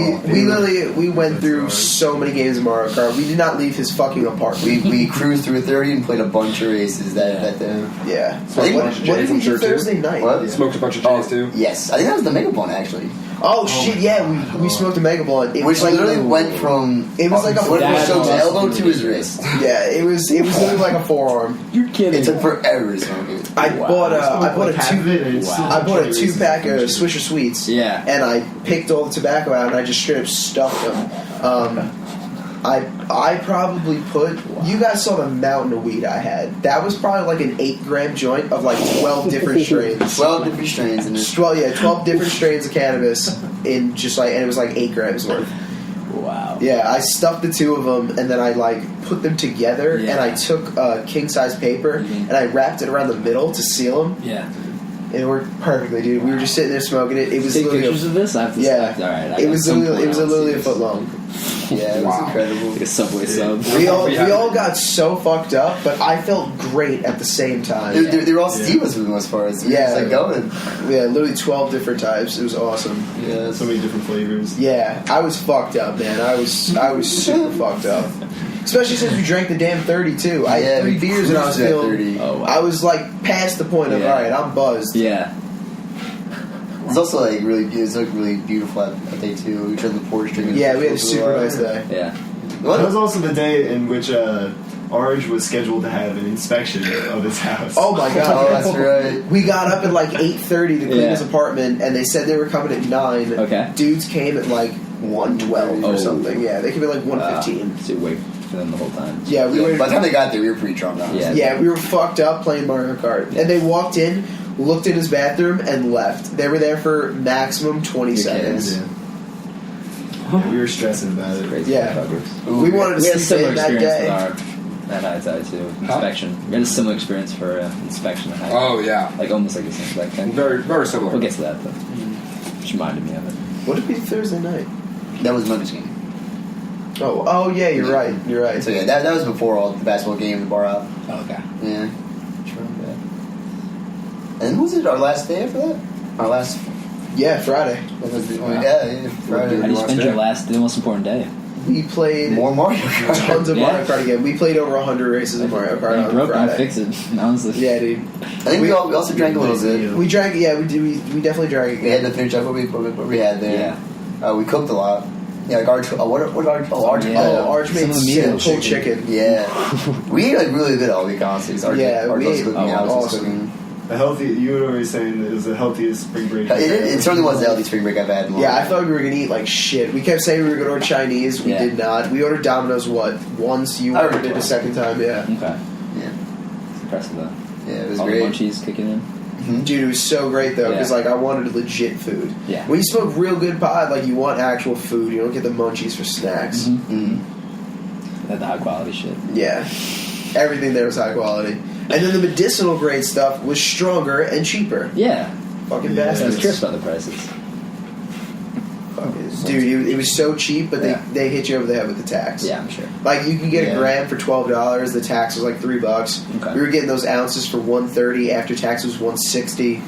We went through so many games of Mario Kart. We did not leave his fucking apartment.
We cruised through a 30 and played a bunch of races that day.
Yeah.
So
I
What
think-
did we do
Sure, too.
Thursday night?
What?
Smoked a bunch of J's too.
Yes, I think that was the Mega Bone actually,
Oh shit! Yeah, we smoked a Mega Blunt. It
which
was like
literally went from
It was like a
went from
That
Sho's
was
elbow to his
awesome.
wrist.
Yeah, it was literally like a forearm.
You're kidding.
It took forever to smoke it.
I
Wow.
bought a
half of it, and it's still
I bought a
races
2-pack of
and shit.
Swisher Sweets.
Yeah.
And I picked all the tobacco out and I just straight up stuffed them. I probably put. You guys saw the mountain of weed I had. That was probably like an 8-gram joint of like 12 different strains.
12 different strains in this.
12 different strains of cannabis in just like, and it was like 8 grams worth.
Wow.
Yeah, I stuffed the 2 of them and then I like put them together
Yeah.
and I took king size paper
Mhm.
and I wrapped it around the middle to seal them.
Yeah.
It worked perfectly, dude. We were just sitting there smoking it. It was
Take
literally
pictures of this. I have to.
yeah.
All right.
It was literally a foot long.
Yeah, it was
Wow.
incredible.
Like a Subway sub.
We all got so fucked up, but I felt great at the same time.
They were all Steelers for the most part. So
Yeah.
it's like going.
Yeah, literally 12 different types. It was awesome.
Yeah, so many different flavors.
Yeah, I was fucked up, man. I was super fucked up. Especially since we drank the damn 30 too. I had 3 beers and I was feeling.
30.
Oh, wow.
I was like past the point of
Yeah.
alright, I'm buzzed.
Yeah.
It's also like really, it was like really beautiful that day too. We turned the porch drinking.
Yeah, we had a super nice day.
Yeah.
That was also the day in which Arj was scheduled to have an inspection of his house.
Oh my god.
Oh, that's right.
We got up at like 8:30 to clean
Yeah.
his apartment, and they said they were coming at 9.
Okay.
Dudes came at like 1:12 or
Oh.
something. Yeah, they came at like 1:15.
So you wait for them the whole time.
Yeah, we
Yeah,
waited.
by the time they got there, we were pretty drunk. Honestly.
Yeah.
Yeah, we were fucked up playing Mario Kart, and they walked in, looked in his bathroom, and left. They were there for maximum 20 seconds.
Yeah. Yeah, we were stressing about it.
Crazy.
Yeah.
motherfuckers.
Ooh,
We wanted
We had
to
a
sleep
similar
in that
experience
day.
with our at High too. Inspection. We had a similar experience for inspection at High.
Oh yeah,
Like almost like a inspection.
very similar.
We'll get to that though. Just reminded me of it.
What did we do Thursday night?
That was Monday's game.
Oh yeah, you're right. You're right.
So yeah, that was before all the basketball game, the bar out.
Oh, okay.
Yeah. And was it our last day after that? Our last.
Yeah, Friday.
That was the,
Wow.
yeah, Friday.
How do you spend your the most important day?
We played
More Mario Kart.
tons of
Yeah.
Mario Kart again. We played over 100 races of Mario Kart
You
on
broke, don't
Friday.
fix it. Honestly.
Yeah, dude.
I think we also drank a little bit.
We drank. Yeah, we did. We definitely drank
We had
again.
to finish up what we had there.
Yeah.
We cooked a lot. Yeah, like Arch. What Arch? Oh, Arch.
Yeah.
Oh, Arch
Some
made
of the meat
simple
and
chicken.
Yeah. We ate like really good all week, honestly. Arch,
Yeah,
Arch
we
was
ate-
cooking.
oh,
I was just
awesome.
cooking.
The healthy. You were always saying that it was the healthiest spring break.
It certainly was the healthy spring break I've had. in a long
Yeah, I
time.
thought we were gonna eat like shit. We kept saying we were gonna order Chinese. We
Yeah.
did not. We ordered Domino's once. You
I
ordered
remember.
it a second time. Yeah,
Okay.
Yeah.
It's impressive though.
Yeah, it was
All
great.
the munchies kicking in.
dude, it was so great though because
Yeah.
like I wanted legit food.
Yeah.
When you smoke real good pot, like you want actual food. You don't get the munchies for snacks.
Mm-hmm.
Mm.
Had the high quality shit.
Yeah, everything there was high quality. And then the medicinal grade stuff was stronger and cheaper.
Yeah.
Fucking
Yeah,
I was
bastards.
curious about the prices.
Dude, it was so cheap, but
Yeah.
they hit you over the head with the tax.
Yeah, I'm sure.
Like you can get
Yeah.
a gram for $12. The tax was like $3.
Okay.
We were getting those ounces for $130. After tax was $160.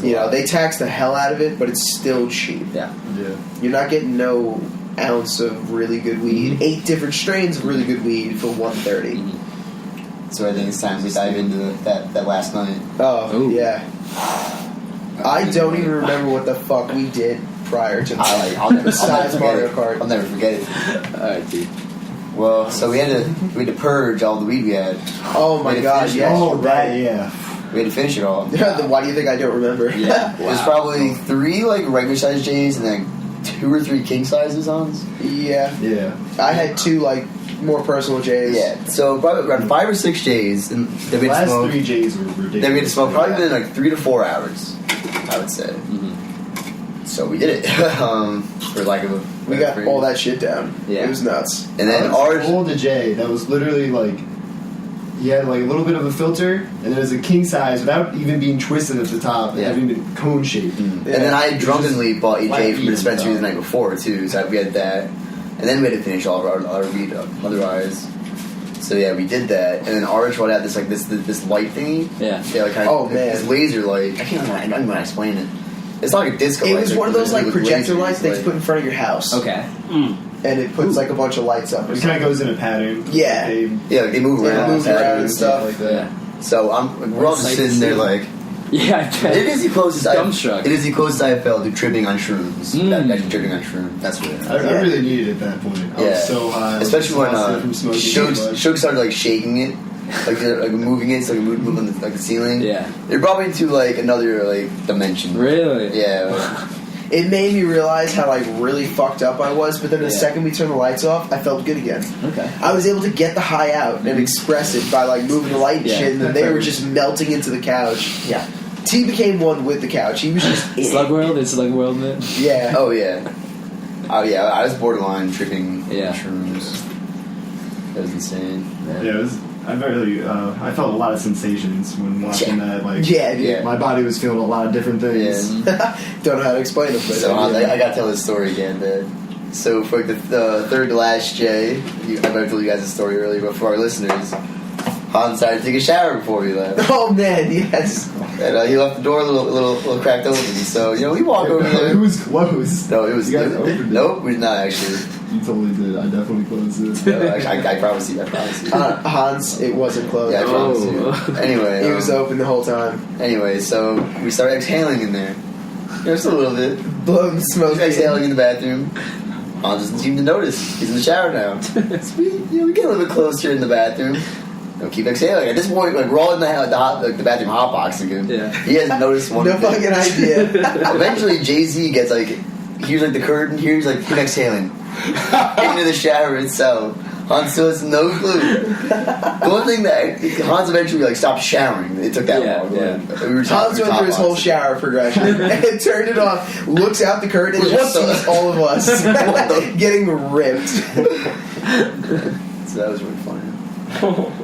You know, they tax the hell out of it, but it's still cheap.
Yeah.
Yeah.
You're not getting no ounce of really good weed.
Mm-hmm.
8 different strains of really good weed for $130.
Mhm.
So I think it's time we dive into that last night.
Oh
Ooh.
yeah. I don't even remember what the fuck we did prior to that.
I'll never
Besides
forget
Mario
it.
Kart.
I'll never forget it.
Alright, dude.
Well, so we had to purge all the weed we had.
Oh my
Wait,
god,
finish it.
yes.
Oh,
you're
that
right.
yeah.
We had to finish it all.
Then why do you think I don't remember?
Yeah.
It was probably 3 like regular size J's and then 2 or 3 king sizes on.
Yeah.
Yeah.
I had 2 like more personal J's.
Yeah, so probably around 5 or 6 J's, and then
The
we had to
last
smoke.
3 J's were ridiculous.
Then we had to smoke probably within like 3 to 4 hours, I would say.
Mm-hmm.
So we did it for lack of a.
We
better
got
phrase.
all that shit down.
Yeah.
It was nuts.
And then
I
ours.
pulled a J that was literally like he had like a little bit of a filter, and it was a king size without even being twisted at the top and
Yeah.
having been cone shaped.
And then I drunkenly bought a J
White
from the
weed
dispensary the
and
night before too, so we had that. And then we had to finish all of our weed up otherwise. So yeah, we did that, and then ours brought out this light thingy.
Yeah.
Yeah, like kind
Oh,
of
man.
this laser light. I don't even know how to explain it. It's not like a disco
It
light.
was
like,
one of those like
with
projector
lasers,
lights they
like-
put in front of your house.
Okay.
And it puts like a bunch of lights up or
It kind
something.
of goes in a pattern.
Yeah.
They,
Yeah, like they move
Yeah,
around,
move around and stuff.
like that.
Yeah.
So we're all just
Sight
sitting
to
there
see.
like.
Yeah, I bet.
It is the closest
Dumbstruck.
It is the closest I felt to tripping on shrooms.
Mm.
Actually tripping on shrooms. That's what it is.
I really needed it at that point. I
Yeah.
was so high. I was
Especially when
exhausted from smoking too much.
Shook started like shaking it, like moving it, so like moving the ceiling.
Yeah.
It brought me to like another like dimension.
Really?
Yeah.
It made me realize how like really fucked up I was, but then the
Yeah.
second we turned the lights off, I felt good again.
Okay.
I was able to get the high out and express it by like moving the light and
Yeah.
shit, and then they were just melting into the couch.
Yeah.
T became one with the couch. He was just in it.
Slug World? It's Slug World, man.
Yeah.
Oh yeah. Oh yeah. I was borderline tripping
Yeah.
on shrooms. That was insane.
Yeah, it was. I felt a lot of sensations when watching that. Like,
Yeah, dude.
Yeah.
my body was feeling a lot of different things.
Yeah.
Don't know how to explain it, but
So I got to tell this story again. That So for the third to last J, I might have told you guys a story earlier, but for our listeners, Hans decided to take a shower before we left.
Oh man, yes.
And he left the door a little cracked open. So, we walk over there.
It was closed.
No, it was
You guys opened it.
Nope, we did not actually.
You totally did. I definitely closed it.
No, actually, I promise you.
Hans, it wasn't closed.
Yeah, I promise you. Anyway.
It was open the whole time.
Anyway, so we started exhaling in there. Just a little bit.
Blowing smoke.
Just exhaling in the bathroom. Hans doesn't seem to notice. He's in the shower now. So we get a little bit closer in the bathroom. Keep exhaling. At this point, we're all in the bathroom hot box again.
Yeah.
He hasn't noticed one
No
thing.
fucking idea.
Eventually, Jay-Z gets here's the curtain. Here's keep exhaling into the shower itself. Hans still has no clue. The one thing that Hans eventually stopped showering. It took that long.
Yeah.
Hans went through his whole shower progression and turned it off, looks out the curtain, and just sees all of us getting ripped.
So that was really funny.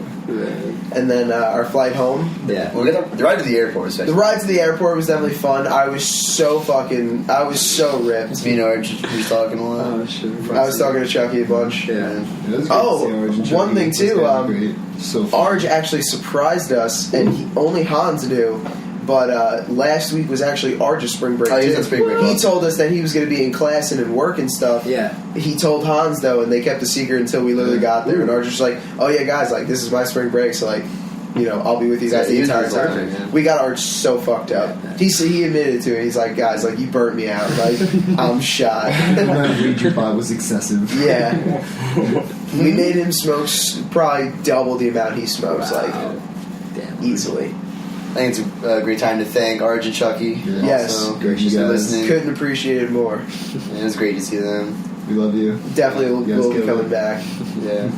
And then our flight home.
Yeah.
Well, the ride to the airport, especially.
The ride to the airport was definitely fun. I was so ripped.
Me and Arch was talking a lot.
Oh, sure.
I was talking to Chucky a bunch.
Yeah.
It was great
Oh,
to see Arj and
one
Chucky.
thing
Those
too,
guys are great. So fun.
Arj actually surprised us, and only Hans knew. But last week was actually Arj's spring break.
Oh, he was
too.
on spring break.
He told us that he was going to be in class and in work and stuff.
Yeah.
He told Hans though, and they kept a secret until we literally got there. And Arj was like, "Oh yeah, guys, this is my spring break, so I'll be with you guys the entire time."
Yeah.
We got Arj so fucked up. He admitted to it. He's like, "Guys, you burnt me out. I'm shot."
The amount of weed you bought was excessive.
Yeah. We made him smoke probably double the amount he smokes,
Damn.
easily.
I think it's a great time to thank Arj and Chucky.
Yeah.
Yes.
Also,
Great, you
just for
guys.
listening.
Couldn't appreciate it more.
It was great to see them.
We love you.
Definitely
You guys
will be
killed
coming
it.
back.
Yeah.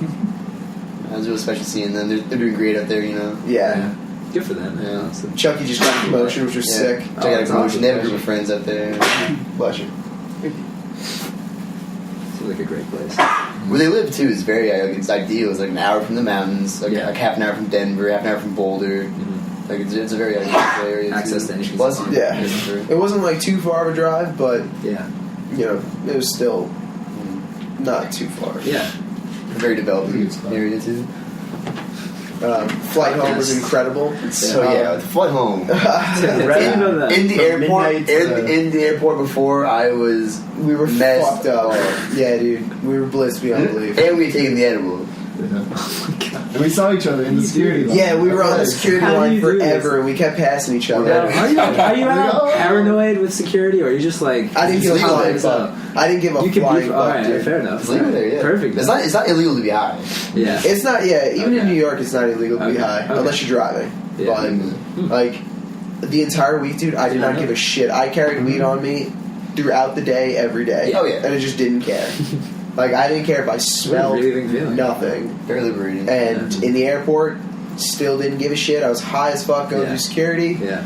It was really special seeing them. They're doing great up there,
Yeah.
Good for them, man.
Yeah.
Honestly.
Chucky just got a promotion, which was
Yeah.
sick.
Check out a
that's
promotion.
awesome.
They have a group of friends up there.
Bless you.
Seems like a great place.
Where they live too is very it's ideal. It's an hour from the mountains,
Yeah.
half an hour from Denver, half an hour from Boulder.
Mm-hmm.
It's a very ideal area.
Access
too.
to anything.
Plus,
Yeah.
it's true.
It wasn't too far of a drive, but
Yeah.
it was still not too far.
Yeah.
Very developing
Good spot.
area too.
Flight home was incredible.
So the flight home
Right about that.
in the
From
airport.
midnight to-
In the airport before I was
We were
messed
fucked up. Yeah, dude. We were blissed beyond belief.
and we had taken the edible.
Yeah. And we saw each other in the security line.
Yeah, we were on the security
How do
line
you do
forever, and we kept passing each other.
Are you paranoid with security, or are you just
I didn't
It's
give a
legal
flying
there,
fuck. I didn't give a
you can
flying
be all
fuck,
right?
dude.
Fair enough.
It's legal there, yeah.
Perfect.
It's not illegal to be high.
Yeah.
It's not, even in
Okay.
New York, it's not illegal to be
Okay.
high,
Okay.
unless you're driving.
Yeah.
But, the entire week, dude, I did not give a shit. I carried weed on me throughout the day, every day.
Oh, yeah.
And I just didn't care. I didn't care if I smelled
relieving feeling.
nothing.
Very liberating.
And in the airport, still didn't give a shit. I was high as fuck going
Yeah.
through security.
Yeah.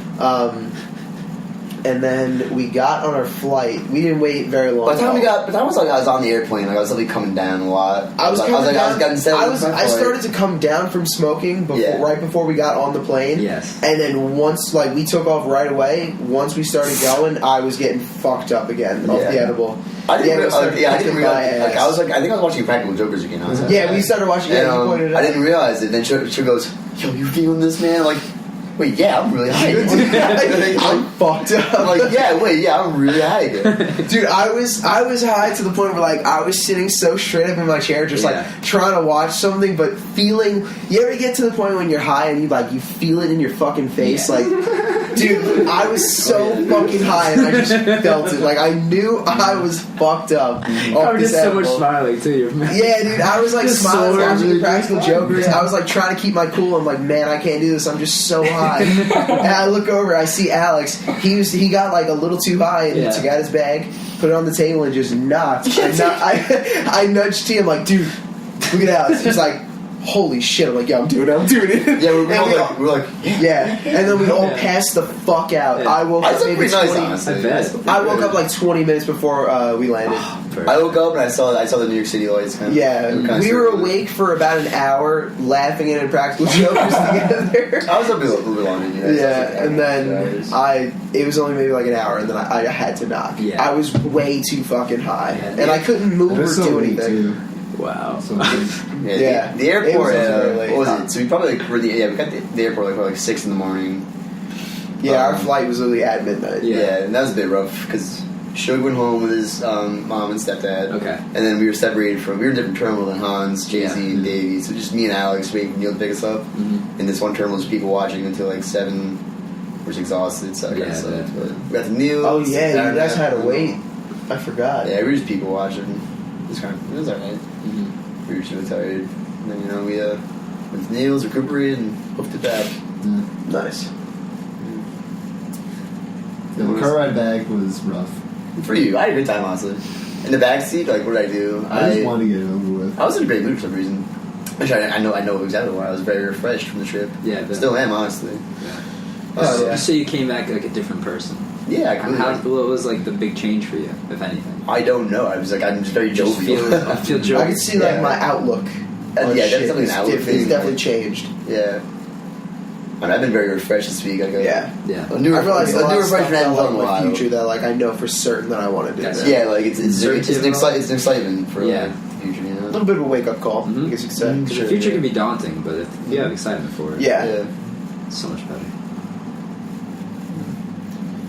And then we got on our flight. We didn't wait very long.
By the time I was on the airplane, I was coming down a lot.
I was coming down.
getting settled.
I started to come down from smoking right before we got on the plane.
Yes.
And then once we took off right away, once we started going, I was getting fucked up again off the edible.
I didn't
edible started
realize.
kicking my ass.
I think I was watching Practical Jokers again.
Yeah, we started watching it.
And,
You pointed it out.
I didn't realize it. Then she goes, "Yo, you feeling this, man?" I'm like, wait, yeah, I'm really high.
I'm fucked up.
I'm like, yeah, I'm really high again.
Dude, I was high to the point where I was sitting so straight up in my chair, just trying to watch something, but feeling. You ever get to the point when you're high and you feel it in your fucking face, dude, I was so fucking high and I just felt it. I knew I was fucked up.
I was just so much smiling too.
Yeah, dude, I was
Just
smiling,
sore.
watching the Practical Jokers.
Yeah.
I was trying to keep my cool. I'm like, man, I can't do this. I'm just so high. And I look over, I see Alex. He got a little too high and he took out his bag, put it on the table, and just knocked. I nudged T. I'm like, dude, look at Alex. He's like, holy shit. I'm like, yeah, I'm doing it.
Yeah, we're like,
yeah. And then we all passed the fuck out.
Yeah.
I woke up maybe
pretty nice,
20.
honestly.
I bet.
I woke up 20 minutes before we landed.
I woke up and I saw the New York City lights.
Yeah, we were awake for about an hour, laughing at Impractical Jokers together.
I was up a little bit longer than you guys.
Yeah, and then I It was only maybe like an hour, and then I had to knock.
Yeah.
I was way too fucking high,
Yeah.
and I couldn't move
It
or
was so
do
late,
anything.
too.
Wow.
So late.
Yeah.
The airport.
It was very late.
What was it? So we probably like, we got the airport like probably like 6 in the morning.
Yeah, our flight was literally at midnight.
Yeah, and that was a bit rough because Shug went home with his mom and stepdad.
Okay.
And then we were separated we were in a different terminal than Hans, Jay-Z,
Yeah.
and Davey. So just me and Alex waiting for Neil to pick us up.
Mm-hmm.
And this one terminal was people watching until like 7. We're just exhausted, so I
Yeah,
got sucked.
yeah.
But we got the Neil.
Oh yeah, you guys had to wait. I forgot.
Yeah, we were just people watching. It was alright.
Mm-hmm.
We were just really tired. And then, we went to Neil's, recuperated, and hooked it back.
Nice.
The car ride back was rough.
For you, I had a good time, honestly. In the backseat, like, what did I do?
I just wanted to get it over with.
I was in a great mood for some reason. Actually, I know exactly why. I was very refreshed from the trip.
Yeah, but-
Still am, honestly.
Oh, yeah.
So you came back like a different person.
Yeah, I
And what was like the big change for you, if anything?
I don't know. I was like, I'm just very
Just
jovial.
feel jovial.
I can see like
Yeah.
my outlook.
Yeah,
on
that's
shit
definitely
is
an outlook
diff-
thing,
It's definitely
like-
changed.
Yeah. I mean, I've been very refreshed this week. Like,
Yeah.
Yeah.
A new,
I realized a lot of stuff
refreshment I haven't
about
done in a
my
while.
future that like I know for certain that I want to do.
Yes.
now.
Yeah, like it's an
Certainty
excitement for
Yeah.
like, the future, you
A
know?
little bit of a wake up call,
Mhm.
I guess you could say.
Mhm.
Because
Sure,
the future
yeah.
can be daunting, but if you have excitement for it,
Yeah.
it's so much better.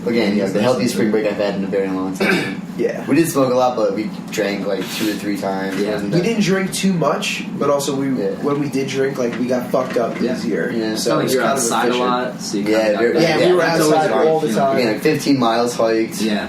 Again, the healthiest spring break I've had in a very long time.
Yeah.
We did smoke a lot, but we drank like 2 to 3 times.
Yeah.
Wasn't
We
that-
didn't drink too much, but also when we did drink, like we got fucked up
Yeah.
easier.
Yeah.
It's
So
not
it
like
was
you're
kind of
outside a
efficient.
lot, so you
Yeah,
kind of
very-
got
Yeah,
that.
we were
That's always
outside
great
all the
feeling.
time.
Again, like 15 miles hiked.
Yeah.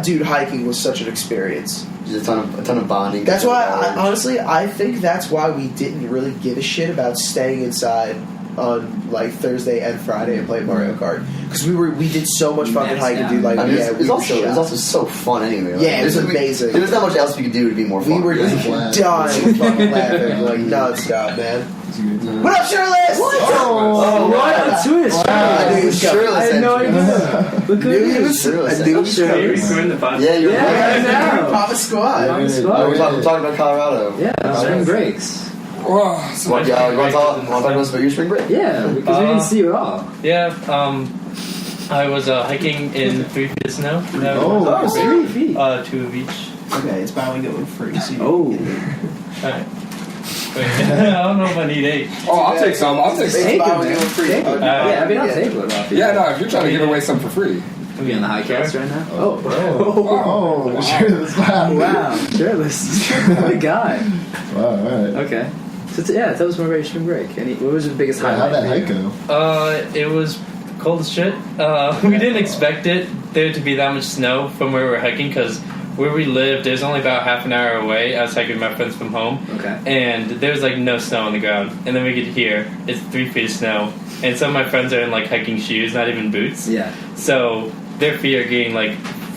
Dude, hiking was such an experience.
Just a ton of bonding.
That's why, honestly, I think that's why we didn't really give a shit about staying inside on like Thursday and Friday and play Mario Kart because we did so much fucking
Maxed
hiking,
out.
dude. Like,
I mean,
yeah,
it
we
was
were
also
shot.
so fun anyway. Like,
Yeah, it was
there's-
amazing.
There was not much else we could do to be more fun.
We were
Yeah.
just
Flat.
dying fucking laughing like nonstop, man.
It's a good time.
What up, Shirless?
Oh,
What? On Twitch?
I knew it was
Shirley
I had no idea. Look who it is.
Shirley
I
said-
knew it was
Sure.
Shirless.
Recording the podcast.
Yeah, you're
Yeah,
right.
I know.
Papa Squad.
On the
Yeah.
spot.
We're talking about Colorado.
Yeah, spring breaks.
Oh, so
Want to talk about your spring break?
Yeah, because we didn't see you at all.
Yeah, I was hiking in 3 feet of snow.
Oh,
3 feet.
2 of each.
Okay, it's bowing going free. So
Oh.
Alright. Wait, I don't know if I need 8.
Oh, I'll take some. I'll take some.
Take it,
bowing
man.
going free.
Take it. Yeah, I mean, I'll
Yeah.
take it off you.
Yeah, no, if you're trying to give away some for free.
Are we on the Highcast right now? Oh.
Oh, sure, that's wow.
Wow. Shirtless. What a guy.
Wow, alright.
Okay. So, tell us more about your spring break. What was the biggest
How'd
highlight?
that
for you?
hike go?
It was cold as shit. We didn't expect there to be that much snow from where we were hiking because where we lived, it was only about half an hour away. I was hiking with my friends from home.
Okay.
And there was like no snow on the ground. And then we get here, it's 3 feet of snow. And some of my friends are in like hiking shoes, not even boots.
Yeah.
So their feet are getting like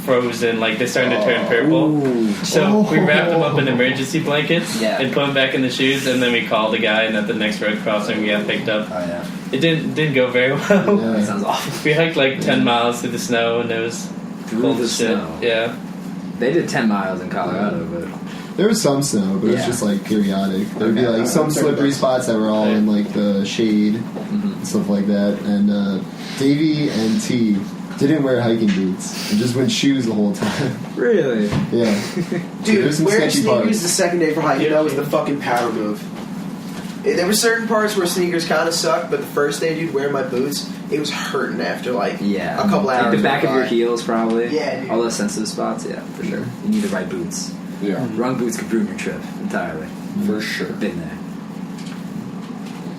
frozen, like they're starting to turn purple.
Ooh.
So we wrapped them up in emergency blankets
Yeah.
and put them back in the shoes, and then we called the guy, and at the next road crossing we got picked up.
Oh, yeah.
It didn't go very well.
That
Yeah.
sounds awful.
We hiked like 10 miles through the snow, and it was
Through
cold
the
as shit.
snow.
Yeah.
They did 10 miles in Colorado, but
There was some snow, but it was
Yeah.
just like periodic. There would be
Okay.
like some slippery spots that were all in like the shade
Mhm.
and stuff like that. And Davey and T didn't wear hiking boots and just went shoes the whole time.
really?
Yeah.
Dude,
There's some
wearing
sketchy
sneakers
parts.
the second day for hiking, that was the fucking power move. There were certain parts where sneakers kind of sucked, but the first day, dude, wearing my boots, it was hurting after like
Yeah.
a couple hours.
Like the back of
went
your
by.
heels, probably.
Yeah, dude.
All those sensitive spots, yeah, for sure. You need the right boots.
Yeah,
Wrong boots could ruin your trip entirely.
for sure.
Been there.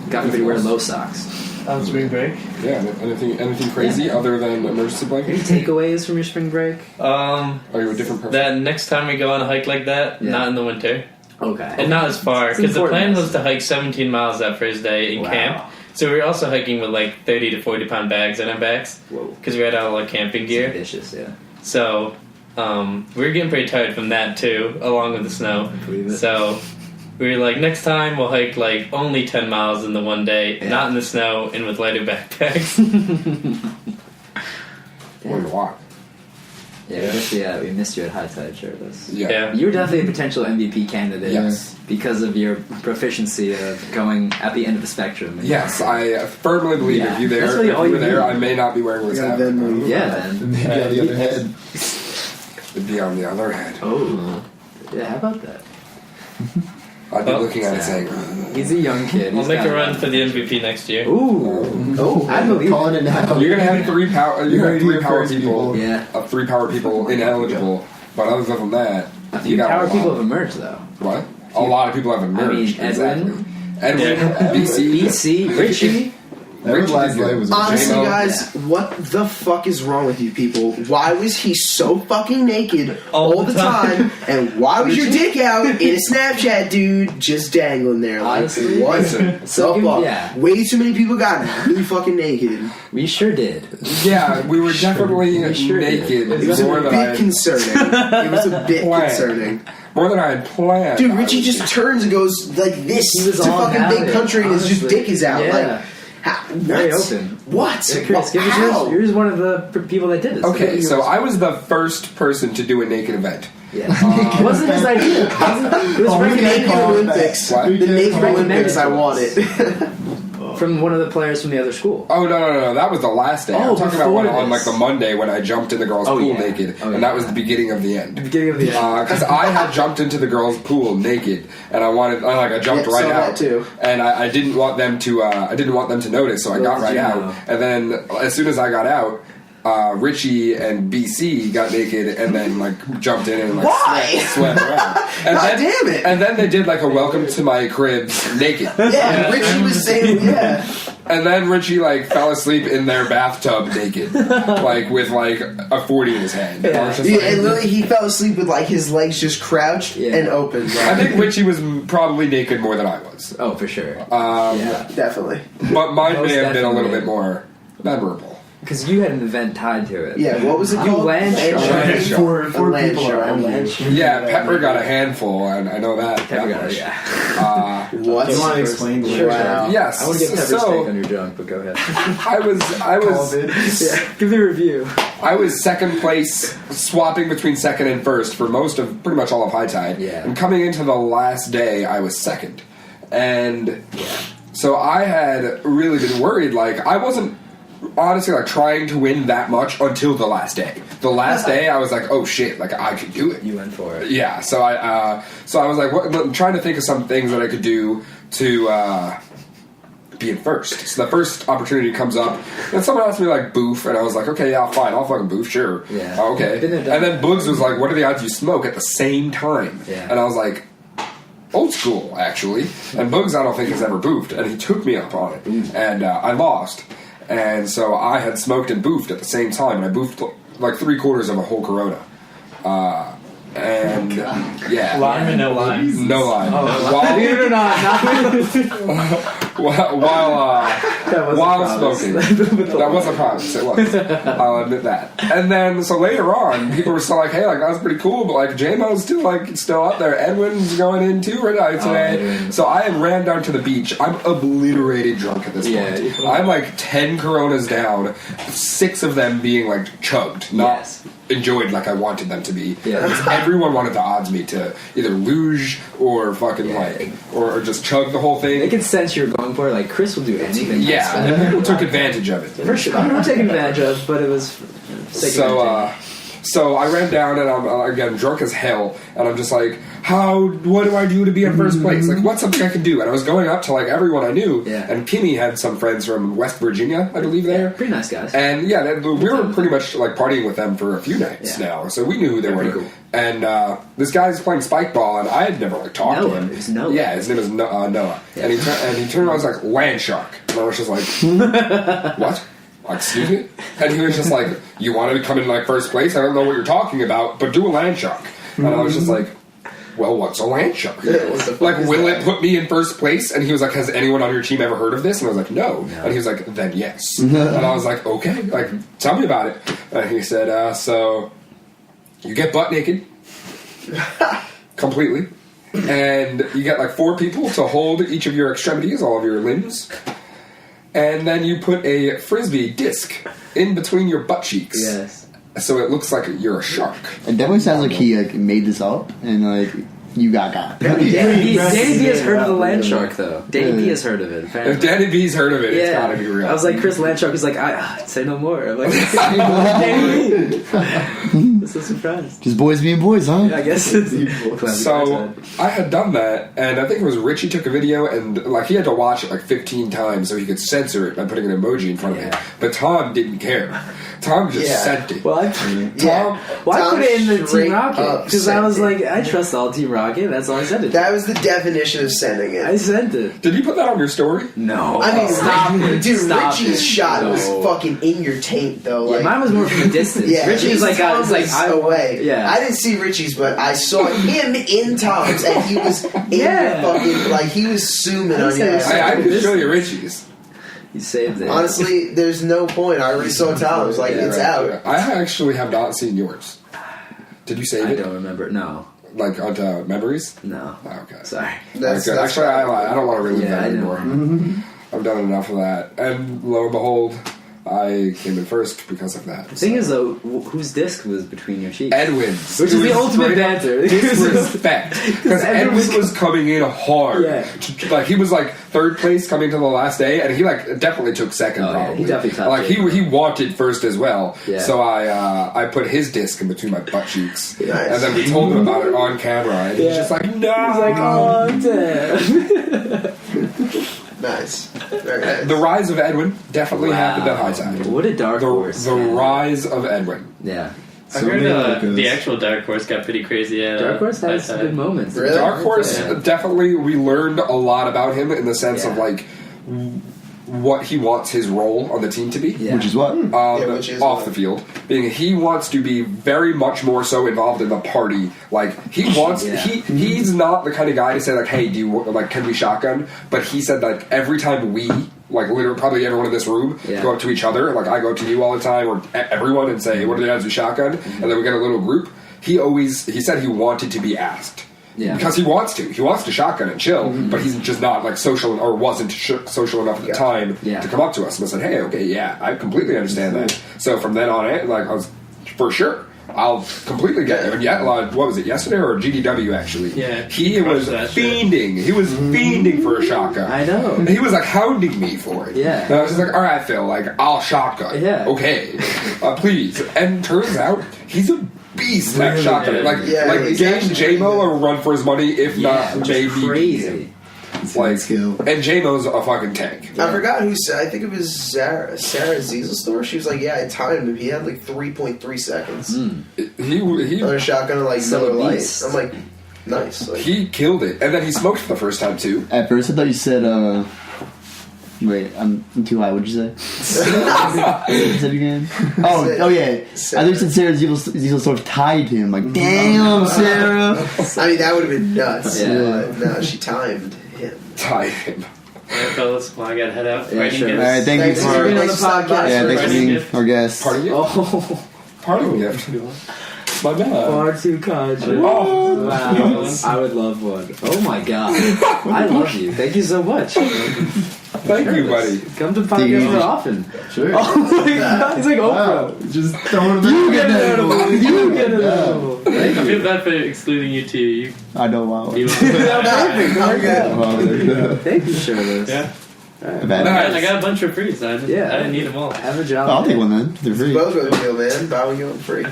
Got me to wear low socks.
On spring break.
Yeah, anything crazy other than emergency
Any
blankets?
takeaways from your spring break?
Are you a different person?
That next time we go on a hike like that,
Yeah.
not in the winter.
Okay.
And not as far,
It's
because the plan
important.
was to hike 17 miles that first day in
Wow.
camp. So we were also hiking with like 30 to 40 pound bags on our backs,
Whoa.
because we had all our camping gear.
Vicious, yeah.
So we were getting pretty tired from that too, along with the snow.
I believe it.
So we were like, next time we'll hike like only 10 miles in the one day,
Yeah.
not in the snow and with lighter backpacks.
Wonder why.
Yeah, we missed you at High Tide shirtless.
Yeah.
You were definitely a potential MVP candidate.
Yes.
Because of your proficiency of going at the end of the spectrum.
Yes, I firmly believe
Yeah.
if you
That's really
if
all
you were
you
there,
need.
I may not be wearing what's happening.
Yeah, then.
Maybe on the other head.
It'd be on the other head.
Oh. Yeah, how about that?
I'd be looking at it saying,
He's a young kid.
I'll
He's
make
got
a run for the MVP next year.
Ooh. Oh, I believe
Calling it now.
you're gonna have three power. You have three power people.
Yeah.
3 power people ineligible. But other than that,
A
you
few
got
power
a
people
lot.
have emerged, though.
What? A lot of people have emerged.
I mean,
exactly. Edwin,
Yeah.
BC,
Richie.
Edward last night was
Honestly,
J-Mo.
guys, what the fuck is wrong with you people? Why was he so fucking naked
All
all
the
the time? And why was your dick out in a Snapchat, dude, just dangling there? Like,
Honestly,
what
listen,
the
so
fuck?
yeah.
Way too many people got really fucking naked.
We sure did.
Yeah, we were definitely
We sure did.
naked.
It was
more
a
than I
bit
had,
concerning. It was a bit
Planned.
concerning.
more than I had planned.
Dude, Richie just turns and goes like this
He was
to
all
fucking
about
big
it,
country and his just
honestly.
dick is out.
Yeah.
Like,
Very
what?
open.
What?
Yeah, Chris, give us
How?
yours. You're just one of the people that did this.
Okay, so I was the first person to do a naked event.
Yeah. It wasn't his idea. It was
Oh, we
The
can't
naked
call it
Olympics.
What?
We
The
can't
naked
call it
Olympics. I
that.
want it.
from one of the players from the other school.
Oh no! That was the last day.
Oh,
I'm talking about
before
on like
this.
the Monday when I jumped in the girls'
Oh,
pool
yeah.
naked,
Oh,
and
yeah.
that was the beginning of the end.
Beginning of the end.
Because I had jumped into the girls' pool naked, and I jumped
Yeah,
right
saw
out,
that too.
and I didn't want them to. I didn't want them to notice, so I
Little
got
did
right
you
out.
know.
And then as soon as I got out, Richie and BC got naked and then like jumped in and like
Why?
swam around. And
God
then,
damn it.
And then they did like a welcome to my crib naked.
Yeah, Richie was saying, yeah.
And then Richie like fell asleep in their bathtub naked, like with like a 40 in his hand. And I was just
Yeah,
like-
and literally he fell asleep with like his legs just crouched
Yeah.
and open.
I think Richie was probably naked more than I was,
Oh, for sure.
Yeah, definitely.
but mine
Most
may have been a little
definitely.
bit more memorable.
Because you had an event tied to it.
Yeah, what was it
You
called?
land
Land
shark.
shark.
Four
A land
people
shark.
around you.
Yeah, Pepper got a handful, and I know that.
Pepper
that
got
much.
it, yeah.
What?
Do you want to explain the
Sure,
Wow.
Yes.
I want to get pepper
so
steak on your junk, but go ahead.
I was
Give me a review.
I was second place, swapping between second and first for pretty much all of High Tide.
Yeah.
And coming into the last day, I was second, and so I had really been worried. Like I wasn't honestly like trying to win that much until the last day. The last day, I was like, oh shit, like I could do it.
You went for it.
Yeah, so I was like, I'm trying to think of some things that I could do to be in first. So the first opportunity comes up, and someone asked me like boof, and I was like, okay, yeah, fine, I'll fucking boof, sure.
Yeah.
Oh, okay.
Been there, done
And then
that.
Boogs was like, what are the odds you smoke at the same time?
Yeah.
And I was like, old school, actually. And Boogs, I don't think has ever boofed, and he took me up on it, and I lost. And so I had smoked and boofed at the same time, and I boofed like 3/4 of a whole Corona. And yeah,
Lime or no lime?
no lie.
Believe it or not,
While smoking, that was a promise. It was. I'll admit that. And then so later on, people were still like, "Hey, like that was pretty cool," but like J-Mo's still up there. Edwin's going in too right today.
Edwin.
So I ran down to the beach. I'm obliterated drunk at this point.
Yeah.
I'm like 10 Coronas down, 6 of them being like chugged, not
Yes.
enjoyed like I wanted them to be.
Yeah.
Because everyone wanted to odds me to either luge or fucking like or just chug the whole thing.
They could sense you were going for it. Like, Chris will do anything.
Yeah, and people took advantage of it.
For sure. We were taking advantage of, but it was.
So I ran down and I'm again drunk as hell, and I'm just like, what do I do to be in first place? Like, what's something I can do? And I was going up to like everyone I knew,
Yeah.
and Kimmy had some friends from West Virginia, I believe there.
Pretty nice guys.
And yeah, we were pretty much like partying with them for a few nights
Yeah.
now, so we knew who they
They're
were.
pretty cool.
And this guy's playing spike ball, and I had never like talked
Noah.
to him.
It was Noah.
Yeah, his name is Noah.
Yeah.
And he turned around and was like, land shark. And I was just like, what? Like, excuse me? And he was just like, you wanted to come in like first place? I don't know what you're talking about, but do a land shark. And I was just like, well, what's a land shark? Like, will it put me in first place? And he was like, has anyone on your team ever heard of this? And I was like, no. And he was like, then yes. And I was like, okay, like, tell me about it. And he said, so you get butt naked completely, and you get like 4 people to hold each of your extremities, all of your limbs, and then you put a frisbee disc in between your butt cheeks.
Yes.
so it looks like you're a shark.
It definitely sounds like he like made this up and like you got.
Danny B has heard of the land shark though. Danny B has heard of it. Apparently.
If Danny B's heard of it, it's gotta be real.
I was like, Chris Landshark is like, I say no more. I'm like, Danny B. I'm so surprised.
Just boys being boys, huh?
Yeah, I guess.
So I had done that, and I think it was Richie took a video, and like he had to watch it like 15 times so he could censor it by putting an emoji in front of it. But Tom didn't care. Tom just sent it.
Well, I put it in the Team Rocket because I was like, I trust all Team Rocket. That's all I sent it.
That was the definition of sending it.
I sent it.
Did you put that on your story?
No.
I mean,
stop it.
Dude,
Stop
Richie's
it.
shot was
No.
fucking in your taint, though.
Yeah,
Like,
mine was more from a distance.
yeah,
Richie's like, I was like,
away.
Yeah.
I didn't see Richie's, but I saw him in Tom's, and he was in your fucking, like, he was zooming on you.
I can show you Richie's.
You saved it.
Honestly, there's no point. I already saw Tom's. Like, it's out.
I actually have not seen yours. Did you save it?
I don't remember. No.
Like onto memories?
No.
Oh, okay.
Sorry.
That's
Actually, I don't want to relive that
I
anymore. I've done enough of that. And lo and behold, I came in first because of that.
The thing is, though, whose disc was between your cheeks?
Edwin's.
Which is the ultimate banter.
Disrespect. Because Edwin was coming in hard.
Yeah.
Like, he was like third place coming to the last day, and he like definitely took second,
yeah,
probably.
he definitely topped
like,
it.
he wanted first as well.
Yeah.
So I put his disc in between my butt cheeks.
Nice.
And then we told him about it on camera, and he's just like, no!
He's like, oh, damn.
Nice. Very nice.
The rise of Edwin definitely happened at Highside.
What a dark horse.
The rise of Edwin.
Yeah.
I heard the actual Dark Horse got pretty crazy at
Dark Horse has
Highside.
good moments.
Really?
Dark Horse,
Yeah.
definitely, we learned a lot about him in the sense of like what he wants his role on the team to be.
Yeah.
Which is what?
Which is
off
what?
the field, being he wants to be very much more so involved in the party. Like he wants,
Yeah.
he's not the kind of guy to say like, "Hey, do you like can we shotgun?" But he said like every time we like literally probably everyone in this room go up to each other. Like I go up to you all the time or everyone and say, "What do the guys do shotgun?" And then we get a little group. He said he wanted to be asked.
Yeah.
Because he wants to shotgun and chill, but he's just not like social or wasn't social enough at the time to come up to us. And I said, hey, okay, yeah, I completely understand that. So from then on, like I was for sure, I'll completely get it. And yeah, what was it, yesterday or GDW actually?
Yeah,
he was fiending. He was fiending for a shotgun.
I know.
And he was like hounding me for it.
Yeah.
And I was just like, all right, Phil, like I'll shotgun.
Yeah.
Okay, please. And turns out he's a beast at shotgun.
is.
Like
he's
Game
actually
J-Mo will run for his money, if not
which
maybe
is crazy.
like
skill.
and J-Mo's a fucking tank.
I forgot who said. I think it was Sarah Zieselstore. She was like, "Yeah, I timed him. He had like 3.3 seconds
He
on a shotgun, like
So
Miller Lite."
beast.
I'm like, nice. Like,
he killed it, and then he smoked for the first time too.
At first, I thought you said, wait, I'm too high. What'd you say? What you said again? Oh, yeah. I thought you said Sarah Zieselstore tied him. Like, damn, Sarah.
I mean, that would have been nuts.
Yeah.
But no, she timed him.
Tied him.
Alright, fellas, well, I gotta head out.
Yeah,
Writing
sure.
gifts.
All right, thank
Thanks
you
for
for
being
on the podcast.
yeah, thanks for
Writing
being
gift.
our guest.
Party gift.
Oh,
Party gift. My bad.
far too kind.
Oh.
Wow. I would love one. Oh my god. I love you. Thank you so much.
Thank you, buddy.
Come to the podcast more often.
Sure.
Oh my god. He's like
Wow.
Oprah.
Just throwing it
You get an edible. You get an
Yeah.
edible.
I feel bad for excluding you too. You,
I know, wow.
you
Perfect.
I'm good.
Wow.
Thank you, Shirley.
yeah.
Bad.
I got a bunch of frees. I didn't need them all.
Have a job.
I'll take one then. They're free.
Both of them deal, man. Buy one, get one free.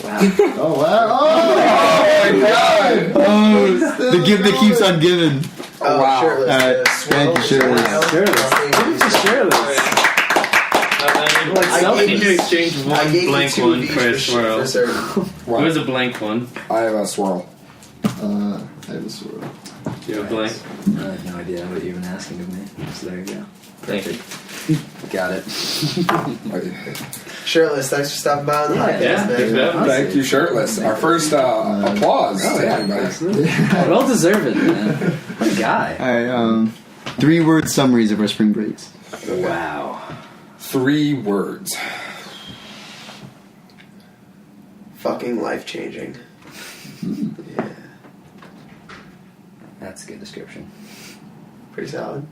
Wow.
Oh, wow.
Oh my god.
Oh, the gift that keeps on giving.
Oh,
wow.
shirtless.
Alright,
Swirl,
thank you, shirtless.
smile.
Shirtless.
Thank you,
Shirley.
I need to exchange
I
one
gave you
blank
2
one
of each
for a swirl.
for certain.
It was a blank one.
I have a swirl.
I have a swirl.
You have a blank.
I have no idea what you've been asking of me. So there you go.
Thank you.
Got it.
Shirtless, thanks for stopping by on the podcast,
Yeah, thanks for
man.
having me.
Thank you, shirtless. Our first applause
Oh,
to
yeah.
everybody.
Absolutely. Well deserved, man. What a guy.
All right, 3-word summaries of our spring breaks.
Wow.
3 words.
Fucking life changing. Yeah,
That's a good description.
pretty solid.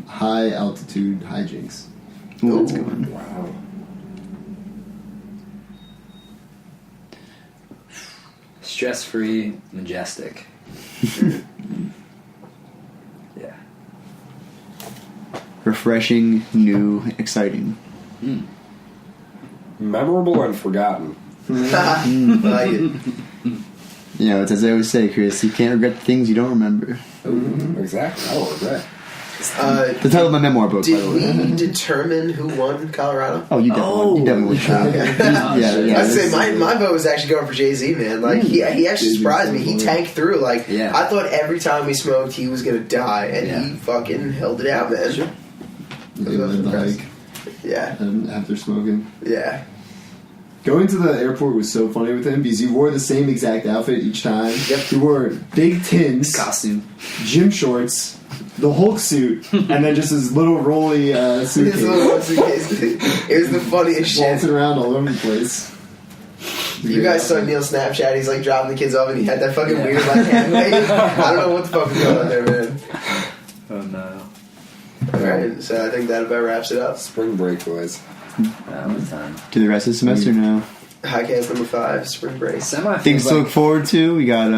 High altitude hijinks.
Ooh, that's a good one.
Wow.
Stress-free, majestic. Yeah.
Refreshing, new, exciting.
Memorable and forgotten.
I like it.
You know, it's as I always say, Chris, you can't regret the things you don't remember.
Exactly. I don't regret.
The title of my memoir book, by the way.
Did we determine who won Colorado?
Oh, you definitely would. Yeah.
I'd say my vote was actually going for Jay-Z, man. Like he actually surprised me. He tanked through. Like I thought every time we smoked, he was gonna die, and he fucking held it out, man.
They led the hike.
Yeah.
And after smoking.
Yeah.
Going to the airport was so funny with him because he wore the same exact outfit each time.
Yep.
He wore big tins,
Costume.
gym shorts, the Hulk suit, and then just his little rolly suitcase.
His little suitcase. It was the funniest shit.
Waltzing around all over the place.
You guys saw Neil's Snapchat. He's like dropping the kids off, and he had that fucking weird like hand wave. I don't know what the fuck was going on there, man.
Oh no.
Alright, so I think that about wraps it up.
Spring break, boys.
What time?
To the rest of the semester now.
Highcast number 5, spring break.
Semi.
Things to look forward to. We got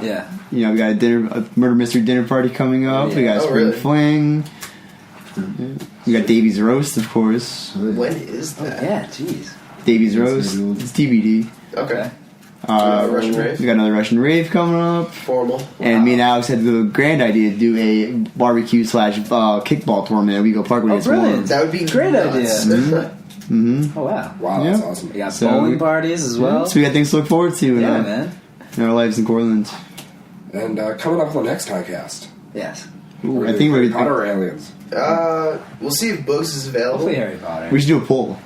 Yeah.
we got a murder mystery dinner party coming up. We got a spring fling. We got Davy's roast, of course.
When is that?
Yeah. Jeez.
Davy's roast. It's TBD.
Okay. Russian rave.
We got another Russian rave coming up.
Formal.
And me and Alex had the grand idea to do a barbecue / kickball tournament at Weagle Park.
Oh, brilliant.
That would be
Great
nuts.
idea.
Mm-hmm.
Oh wow.
Wow, that's awesome.
We got
So-
bowling parties as well.
So we got things to look forward to
Yeah, man.
in our lives in Cortland.
And coming up on the next Highcast.
Yes.
I think
Harry Potter or aliens.
We'll see if Books is available.
Hopefully Harry Potter.
we should do a poll.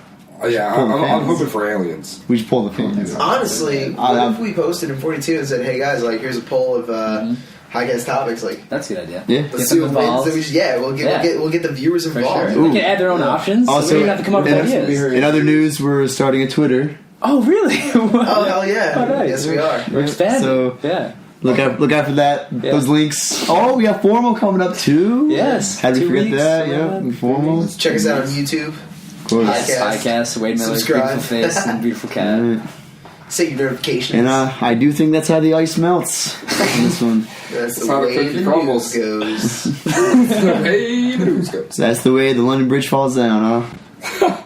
Yeah,
Pull the
I'm
fans.
hoping for aliens.
We should pull the fans.
Honestly, what if we posted in 42 and said, "Hey guys, like here's a poll of Highcast topics. Like,
That's a good idea.
Yeah.
let's
Get
see
them
what wins."
involved.
Then we should, we'll get the viewers
For
involved.
sure. They can add their own options. So we
Also,
don't have to come up with ideas.
in other news, we're starting a Twitter.
Oh really?
Oh hell yeah!
Oh, nice.
Yes, we are.
We're expanding.
So-
yeah.
Look out for that.
Yeah.
Those links. Oh, we got formal coming up too.
Yes.
How did we
2
forget
weeks,
that?
something like
Yeah,
that.
formal.
Check us out on YouTube.
Of course.
Highcast.
Highcast, Wade Miller's
Subscribe.
beautiful face and beautiful cat.
Alright.
Set your notifications.
And I do think that's how the ice melts on this one.
That's the
how the
way
cookie
the
crumbles.
news goes.
Hey, the news goes.
So that's the way the London Bridge falls down, huh?